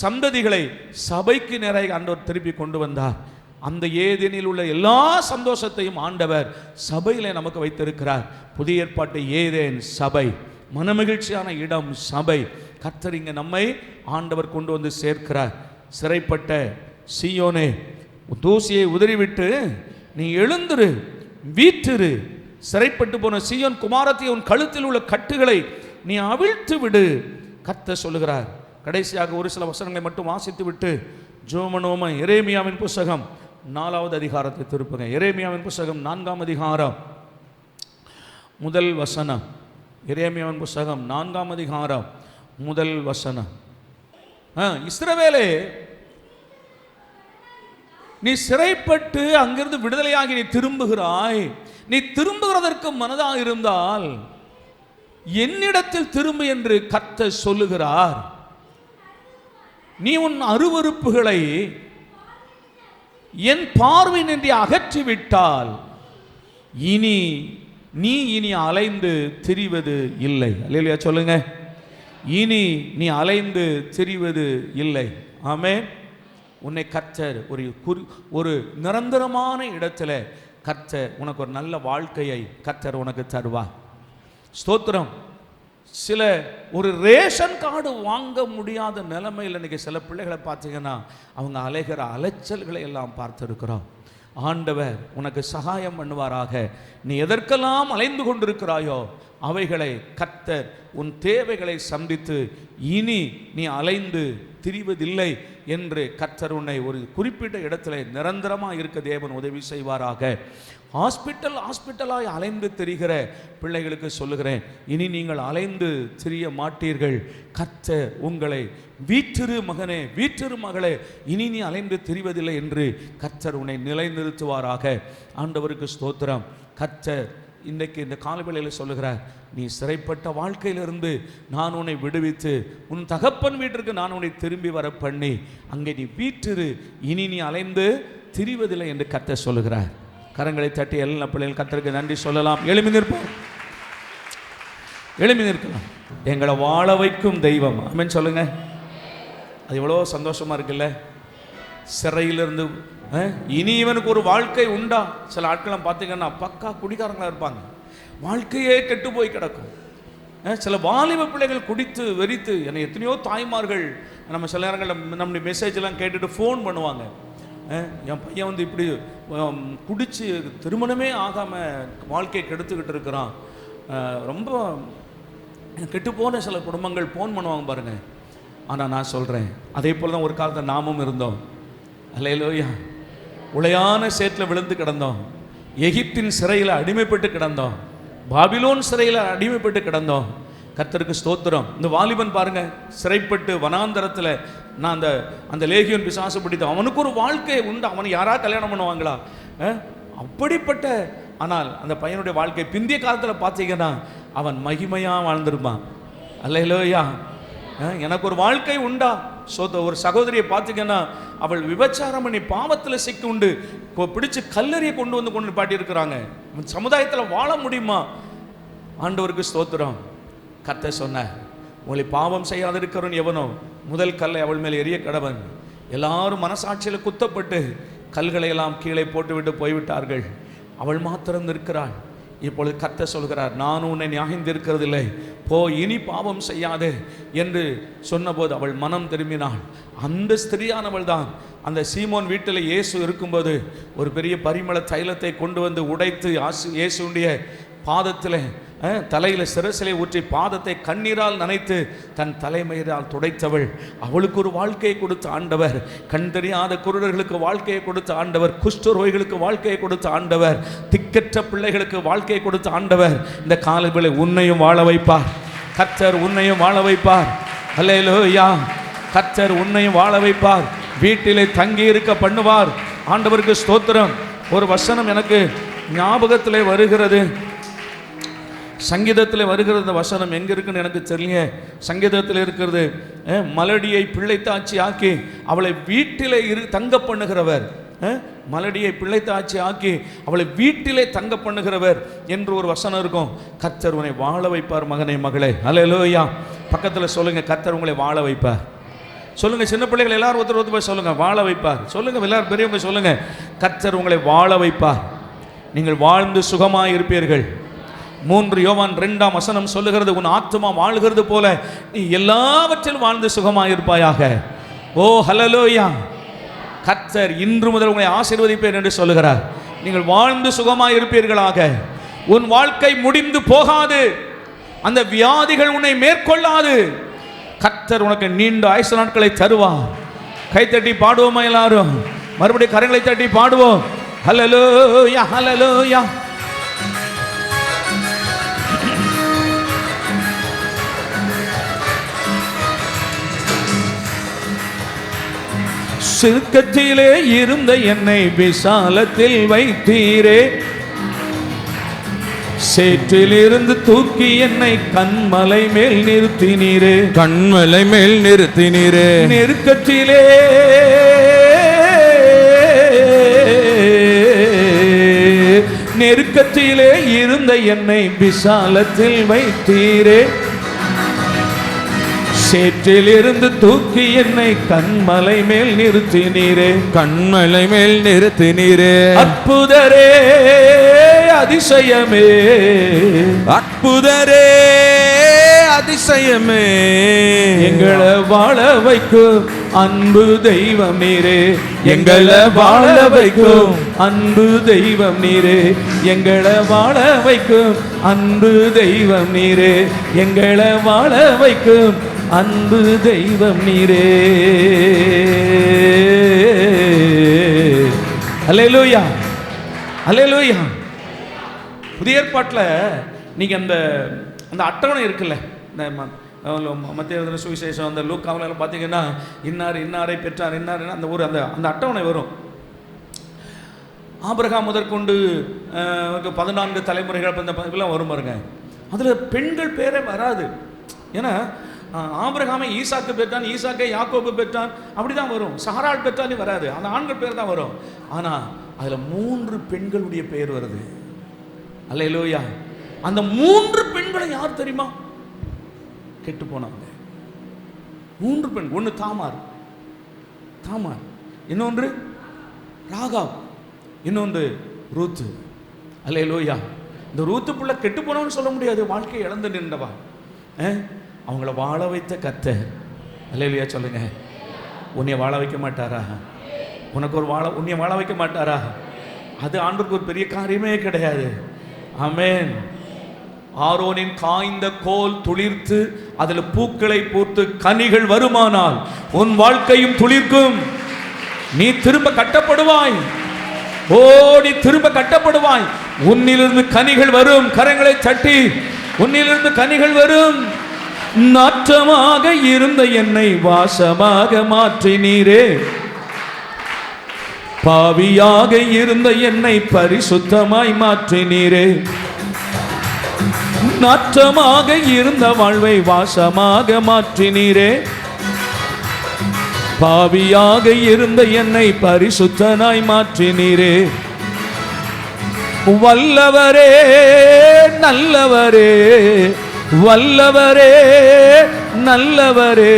சந்ததிகளை சபைக்கு நேராக ஆண்டவர் திருப்பி கொண்டு வந்தார். அந்த ஏதேனில் உள்ள எல்லா சந்தோஷத்தையும் ஆண்டவர் சபையிலே நமக்கு வைத்திருக்கிறார். புதிய ஏற்பாட்டு ஏதேன் சபை, மனமகிழ்ச்சியான இடம் சபை. கர்த்தர் இங்கே நம்மை ஆண்டவர் கொண்டு வந்து சேர்க்கிறார். சிறைப்பட்ட சீயோனே, தூசியை உதறிவிட்டு நீ எழுந்துரு, வீற்றிரு. சிறைப்பட்டு போன சீயோன் குமாரத்தை உன் கழுத்தில் உள்ள கட்டுகளை நீ அவிழ்த்து விடு. கர்த்தர் சொல்லுகிறார். கடைசியாக ஒரு சில வசனங்களை மட்டும் வாசித்து விட்டு ஜோமனோம எரேமியாவின் புஸ்தகம் 4வது அதிகாரத்தை திருப்புங்க. எரேமியாவின் புஸ்தகம் 4ஆம் அதிகாரம் 1 வசனம். எரேமியாவின் புஸ்தகம் 4ஆம் அதிகாரம் 1 வசனம். இஸ்ரவேலே, நீ சிறைப்பட்டு அங்கிருந்து விடுதலையாகி நீ திரும்புகிறாய். நீ திரும்புகிறதற்கு மனதாக இருந்தால் என்னிடத்தில் திரும்பு என்று கர்த்தர் சொல்லுகிறார். நீ உன் அருவருப்புகளை என் பார்வை நின்று அகற்றிவிட்டால் இனி அலைந்து திரிவது இல்லை. அல்லேலூயா சொல்லுங்க. இனி நீ அலைந்து திரிவது இல்லை. ஆமென். உன்னை கர்த்தர் ஒரு நிரந்தரமான இடத்துல கர்த்தர் உனக்கு ஒரு நல்ல வாழ்க்கையை கர்த்தர் உனக்கு தருவார். ஸ்தோத்திரம். சில ஒரு ரேஷன் கார்டு வாங்க முடியாத நிலைமையில் இன்றைக்கி சில பிள்ளைகளை பார்த்தீங்கன்னா அவங்க அலைகிற அலைச்சல்களை எல்லாம் பார்த்துருக்கிறோம். ஆண்டவர் உனக்கு சகாயம் பண்ணுவாராக. நீ எதற்கெல்லாம் அலைந்து கொண்டிருக்கிறாயோ அவைகளை கர்த்தர் உன் தேவைகளை சந்தித்து இனி நீ அலைந்து திரிவதில்லை என்று கர்த்தர் உன்னை ஒரு குறிப்பிட்ட இடத்துல நிரந்தரமாக இருக்க தேவன் உதவி செய்வாராக. ஹாஸ்பிட்டலாய் அலைந்து திரிகிற பிள்ளைகளுக்கு சொல்லுகிறேன், இனி நீங்கள் அலைந்து திரிய மாட்டீர்கள். கர்த்தர் உங்களை வீற்றிரு மகனே, வீற்றிரு மகளே, இனி நீ அலைந்து திரிவதில்லை என்று கர்த்தர் உன்னை நிலைநிறுத்துவாராக. ஆண்டவருக்கு ஸ்தோத்திரம். கர்த்தர் இன்றைக்கு இந்த காலவேளையில் சொல்லுகிறார், நீ சிறைப்பட்ட வாழ்க்கையிலிருந்து நான் உன்னை விடுவித்து உன் தகப்பன் வீட்டிற்கு நான் உன்னை திரும்பி வர பண்ணி அங்கே நீ வீற்றிரு, இனி நீ அலைந்து திரிவதில்லை என்று கர்த்தர் சொல்லுகிறார். கரங்களை தட்டி எல்லா பிள்ளைகள் கர்த்தருக்கு நன்றி சொல்லலாம். எழுமி நிற்போம், எழுமி நிற்கலாம். எங்களை வாழ வைக்கும் தெய்வம். ஆமென் சொல்லுங்க. அது எவ்வளோ சந்தோஷமா இருக்குல்ல. சிறையிலிருந்து இனி இவனுக்கு ஒரு வாழ்க்கை உண்டா? சில ஆட்களும் பார்த்தீங்கன்னா பக்கா குடிக்காரங்களா இருப்பாங்க, வாழ்க்கையே கெட்டு போய் கிடக்கும். சில வாலிப பிள்ளைகள் குடித்து வெறித்து, என்னை எத்தனையோ தாய்மார்கள் நம்ம சில நேரங்களில் நம்முடைய மெசேஜெல்லாம் கேட்டுட்டு ஃபோன் பண்ணுவாங்க. என் பையன் வந்து இப்படி குடித்து திருமணமே ஆகாமல் வாழ்க்கையை கெடுத்துக்கிட்டு இருக்கிறான், ரொம்ப கெட்டுப்போன சில குடும்பங்கள் ஃபோன் பண்ணுவாங்க பாருங்கள். ஆனால் நான் சொல்கிறேன், அதே போல் தான் ஒரு காலத்தை நாமும் இருந்தோம். அல்லேலூயா. உளையான சேற்றில் விழுந்து கிடந்தோம், எகிப்தின் சிறையில் அடிமைப்பட்டு கிடந்தோம், பாபிலோன் சிறையில் அடிமைப்பட்டு கிடந்தோம். கர்த்தருக்கு ஸ்தோத்திரம். இந்த வாலிபன் பாருங்க, சிறைப்பட்டு வனாந்தரத்தில் நான் அந்த லேகியோன் பிசாசு பிடித்தோம். அவனுக்கு ஒரு வாழ்க்கை உண்டு, அவனை யாரா கல்யாணம் பண்ணுவாங்களா? அப்படிப்பட்ட, ஆனால் அந்த பையனுடைய வாழ்க்கை பிந்திய காலத்தில் பார்த்தீங்கன்னா அவன் மகிமையாக வாழ்ந்திருப்பான். அல்லேலூயா. எனக்கு ஒரு வாழ்க்கை உண்டா? ஒரு சகோதரியை பார்த்தீங்கன்னா அவள் விபச்சாரம் பண்ணி பாவத்தில் சிக்கி உண்டு பிடிச்சு கல்லறியை கொண்டு பாட்டியிருக்கிறாங்க. சமுதாயத்தில் வாழ முடியுமா? ஆண்டவருக்கு ஸ்தோத்திரம். கர்த்தர் சொன்னார், உங்களை பாவம் செய்யாதிருக்கிறவன் எவனோ முதல் கல்லை அவள் மேல் எரிய கடவன். எல்லாரும் மனசாட்சியில் குத்தப்பட்டு கல்களை எல்லாம் கீழே போட்டுவிட்டு போய்விட்டார்கள். அவள் மாத்திரம் இருக்கிறாள். இப்பொழுது கர்த்தர் சொல்கிறார், நான் உன்னை நியாயந்திருக்கிறதில்லை, போ, இனி பாவம் செய்யாதே என்று சொன்னபோது அவள் மனம் திரும்பினாள். அந்த ஸ்திரியானவள் தான் அந்த சீமோன் வீட்டில் இயேசு இருக்கும்போது ஒரு பெரிய பரிமள தைலத்தை கொண்டு வந்து உடைத்து இயேசுடைய பாதத்தில் தலையில் சிரசிலை ஊற்றி பாதத்தை கண்ணீரால் நனைத்து தன் தலைமையினால் துடைத்தவள். அவளுக்கு ஒரு வாழ்க்கையை கொடுத்த ஆண்டவர், கண் தெரியாத குருடர்களுக்கு வாழ்க்கையை கொடுத்த ஆண்டவர், குஷ்டரோகிகளுக்கு வாழ்க்கையை கொடுத்த ஆண்டவர், திக்கற்ற பிள்ளைகளுக்கு வாழ்க்கையை கொடுத்த ஆண்டவர் இந்த காலவேளை உன்னையும் வாழ வைப்பார். கர்த்தர் உன்னையும் வாழ வைப்பார். அல்லேலூயா. கர்த்தர் உன்னையும் வாழ வைப்பார். வீட்டிலே தங்கி இருக்க பண்ணுவார். ஆண்டவருக்கு ஸ்தோத்திரம். ஒரு வசனம் எனக்கு ஞாபகத்திலே வருகிறது. சங்கீதத்தில் வருகிறது வசனம், எங்கே இருக்குன்னு எனக்கு தெரியல. சங்கீதத்தில் இருக்கிறது, மலடியை பிள்ளைத்தாட்சி ஆக்கி அவளை வீட்டிலே தங்க பண்ணுகிறவர், மலடியை பிள்ளைத்தாட்சி ஆக்கி அவளை வீட்டிலே தங்க பண்ணுகிறவர் என்று ஒரு வசனம் இருக்கும். கர்த்தர் உன்னை வாழ வைப்பார் மகனே மகளே. அல்லேலூயா. பக்கத்தில் சொல்லுங்க, கர்த்தர் உங்களை வாழ வைப்பார். சொல்லுங்க, சின்ன பிள்ளைகள் எல்லாரும் ஒருத்தர் போய் சொல்லுங்க, வாழ வைப்பார். சொல்லுங்க, எல்லாரும் பெரியவங்க சொல்லுங்க, கர்த்தர் உங்களை வாழ வைப்பார். நீங்கள் வாழ்ந்து சுகமாக இருப்பீர்கள். 3 யோவான் 2ஆம் வசனம் சொல்லுகிறது, உன் ஆத்துமா வாழ்கிறது போல நீ எல்லாவற்றிலும் வாழ்ந்து சுகமாக இருப்பாயாக. ஓ ஹல்லேலூயா. கர்த்தர் இன்று முதல் உங்களை ஆசீர்வதிப்பேன் என்று சொல்லுகிறார். நீங்கள் வாழ்ந்து சுகமாக இருப்பீர்களாக. உன் வாழ்க்கை முடிந்து போகாது. அந்த வியாதிகள் உன்னை மேற்கொள்ளாது. கர்த்தர் உனக்கு நீண்ட ஆயுசு நாட்களை தருவார். கைத்தட்டி பாடுவோமா எல்லாரும்? மறுபடியும் கரங்களை தட்டி பாடுவோம். ஹல்லேலூயா, ஹல்லேலூயா. சிறுக்கத்திலே இருந்த என்னை விசாலத்தில் வைத்தீரே, சேற்றிலிருந்து தூக்கி என்னை கண்மலை மேல் நிறுத்தினீரே. கண்மலை மேல் நிறுத்தினீரே. நெருக்கத்திலே நெருக்கத்திலே இருந்த என்னை விசாலத்தில் வைத்தீரே, சேற்றிலிருந்து தூக்கி என்னை கண்மலை மேல் நிறுத்தினீரே. கண்மலை மேல் நிறுத்தினீரே. அற்புதரே, அதிசயமே, அற்புதரே, அதிசயமே, எங்களை வாழ வைக்கும் அன்பு தெய்வம் நீரே. எங்களை வாழ வைக்கும் அன்பு தெய்வம் நீரே. எங்களை வாழ வைக்கும் அன்பு தெய்வம் நீரே. எங்களை வாழ வைக்கும் அன்பு தெய்வம் நீரே. அல்லேலூயா, அல்லேலூயா. புதிய ஏற்பாட்டில் நீங்கள் அந்த அட்டவணை இருக்குல்ல, இந்த மத்திய சுவிசேஷம், அந்த லூக்காவில் பார்த்தீங்கன்னா இன்னாரை பெற்றார், அந்த அட்டவணை வரும். ஆபிரகாம் முதற்கொண்டு 14 தலைமுறைகள் இதெல்லாம் வரும் பாருங்க. அதில் பெண்கள் பேரே வராது. ஏன்னா ஆபிரகாமை ஈசாக்கு பெற்றான், ஈசாக்கை யாக்கோபு பெற்றான், அப்படி தான் வரும். சாராள் பெற்றாலே வராது, அந்த ஆண்கள் பேர் தான் வரும். ஆனால் அதில் 3 பெண்களுடைய பெயர் வருது. அல்லேலூயா. அந்த 3 பெண்களை யார் தெரியுமா? கெட்டு போனாங்க. 3 பெண். ஒன்று தாமார், இன்னொன்று ராகாப், இன்னொன்று ரூத்து. அல்லேலூயா. இந்த ரூத்து புள்ள கெட்டு போனவன்னு சொல்ல முடியாது, வாழ்க்கையை இழந்து நின்றவா. அவங்கள வாழ வைத்த கர்த்தர். அல்லேலூயா சொல்லுங்க. உன்னை வாழ வைக்க மாட்டாரா? உனக்கு உன்னை வாழ வைக்க மாட்டாரா? அது ஆண்டவருக்கு ஒரு பெரிய காரியமே கிடையாது. ஆமென். ஆரோனின் காய்ந்த கோல் துளிர்த்து அதில் பூக்களை பூத்து கனிகள் வருமானால் உன் வாழ்க்கையும் துளிர்க்கும். நீ திரும்ப கட்டப்படுவாய். ஓ, நீ திரும்ப கட்டப்படுவாய். உன்னிலிருந்து கனிகள் வரும். கரங்களை தட்டி, உன்னிலிருந்து கனிகள் வரும். நாற்றமாக இருந்த என்னை வாசமாக மாற்றினீரே. பாவியாக இருந்த என்னை பரிசுத்தமாய் மாற்றினீரே. நாற்றமாக இருந்த வாழ்வை வாசமாக மாற்றினீரே. பாவியாக இருந்த என்னை பரிசுத்தனாய் மாற்றினீரே. வல்லவரே, நல்லவரே, வல்லவரே, நல்லவரே,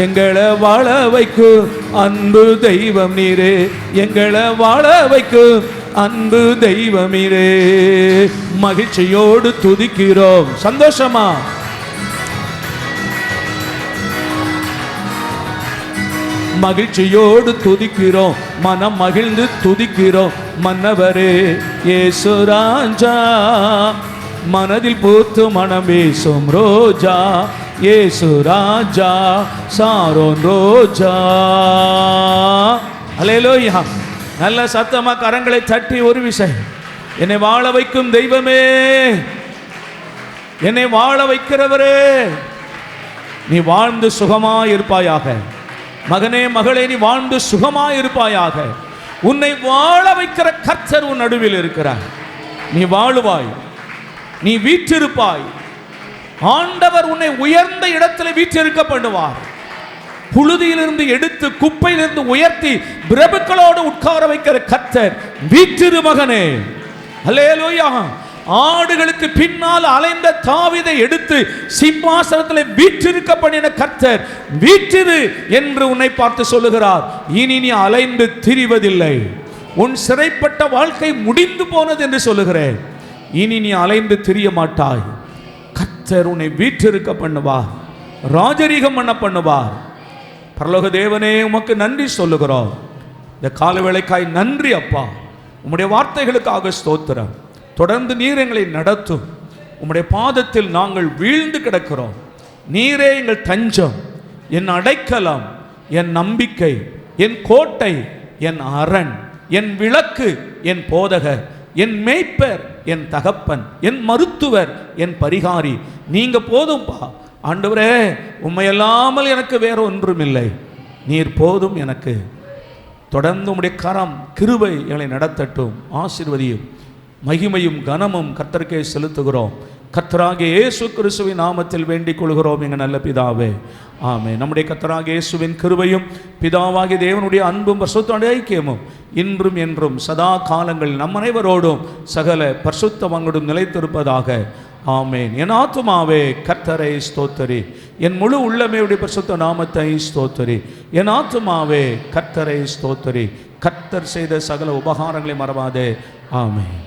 எங்களை வாழ வைக்கும் அன்பு தெய்வம் நீரே. எங்களை வாழ வைக்கும் அன்பு தெய்வமீரே. மகிழ்ச்சியோடு துதிக்கிறோம். சந்தோஷமா மகிழ்ச்சியோடு துதிக்கிறோம், மனம் மகிழ்ந்து துதிக்கிறோம். மன்னவரே இயேசு ராஜா, மனதில் பூத்து மனம் வீசும் ரோஜா, இயேசு ராஜா சாரோன் ரோஜா. அல்லேலூயா. நல்ல சத்தமா கரங்களை தட்டி ஒரு விஷயம், என்னை வாழ வைக்கும் தெய்வமே, என்னை வாழ வைக்கிறவரே, நீ வாழ்ந்து சுகமாய் இருப்பாயாக. மகனே மகளே, நீ வாழ்ந்து சுகமாய் இருப்பாயாக. உன்னை வாழ வைக்கிற கர்த்தர் உன் நடுவில் இருக்கிறார். நீ வாழுவாய், நீ வீற்றிருப்பாய். ஆண்டவர் உன்னை உயர்ந்த இடத்தில் வீற்றிருக்க பண்ணுவார். புழுதியிலிருந்து எடுத்து குப்பையிலிருந்து உயர்த்தி பிரபுக்களோடு உட்கார வைக்கிற கர்த்தர் வீற்றிரு மகனே. அல்லேலூயா. ஆடுகளுக்கு பின்னால் அலைந்த தாவீதை எடுத்து சிம்மாசனத்தில் வீற்றிருக்க பண்ணின கர்த்தர் வீற்றிரு என்று உன்னை பார்த்து சொல்லுகிறார். இனி நீ அலைந்து திரிவதில்லை. உன் சிறைப்பட்ட வாழ்க்கை முடிந்து போனது என்று சொல்லுகிறேன். இனி நீ அலைந்து திரிய மாட்டாய். கர்த்தர் உன்னை வீற்றிருக்க பண்ணுவார், ராஜரீகம் பண்ண பண்ணுவார். பரலோக தேவனே, உமக்கு நன்றி சொல்லுகிறோம். இந்த காலவேளைக்காய் நன்றி அப்பா. உம்முடைய வார்த்தைகளுக்காக ஸ்தோத்திரம். தொடர்ந்து நீர் எங்களை நடத்தும். உம்முடைய பாதத்தில் நாங்கள் வீழ்ந்து கிடக்கிறோம். நீரே எங்கள் தஞ்சம், என் அடைக்கலம், என் நம்பிக்கை, என் கோட்டை, என் அரண், என் விளக்கு, என் போதகர், என் மேய்ப்பர், என் தகப்பன், என் மருத்துவர், என் பரிகாரி. நீங்க போதும்பா ஆண்டவரே. உம்மையல்லாமல் எனக்கு வேற ஒன்றும் இல்லை. நீர் போதும் எனக்கு. தொடர்ந்து உம்முடைய கரம் கிருபை எங்களை நடத்தட்டும். ஆசீர்வதியும். மகிமையும் கனமும் கர்த்தருக்கே செலுத்துகிறோம். கர்த்தராகிய இயேசு கிறிஸ்துவின் நாமத்தில் வேண்டிக் கொள்கிறோம் எங்கள் நல்ல பிதாவே, ஆமென். நம்முடைய கர்த்தராகிய இயேசுவின் கிருபையும் பிதாவாகிய தேவனுடைய அன்பும் பரிசுத்த ஐக்கியமும் இன்றும் என்றும் சதா காலங்களில் நம் அனைவரோடும் சகல பரிசுத்தவங்களோடும் நிலைத்திருப்பதாக. ஆமென். என் ஆத்துமாவே கர்த்தரை ஸ்தோத்தரி, என் முழு உள்ளமையுடைய பரிசுத்த நாமத்தை ஸ்தோத்தரி. என் ஆத்துமாவே கர்த்தரை ஸ்தோத்தரி. கர்த்தர் செய்த சகல உபகாரங்களை மறவாதே. ஆமென்.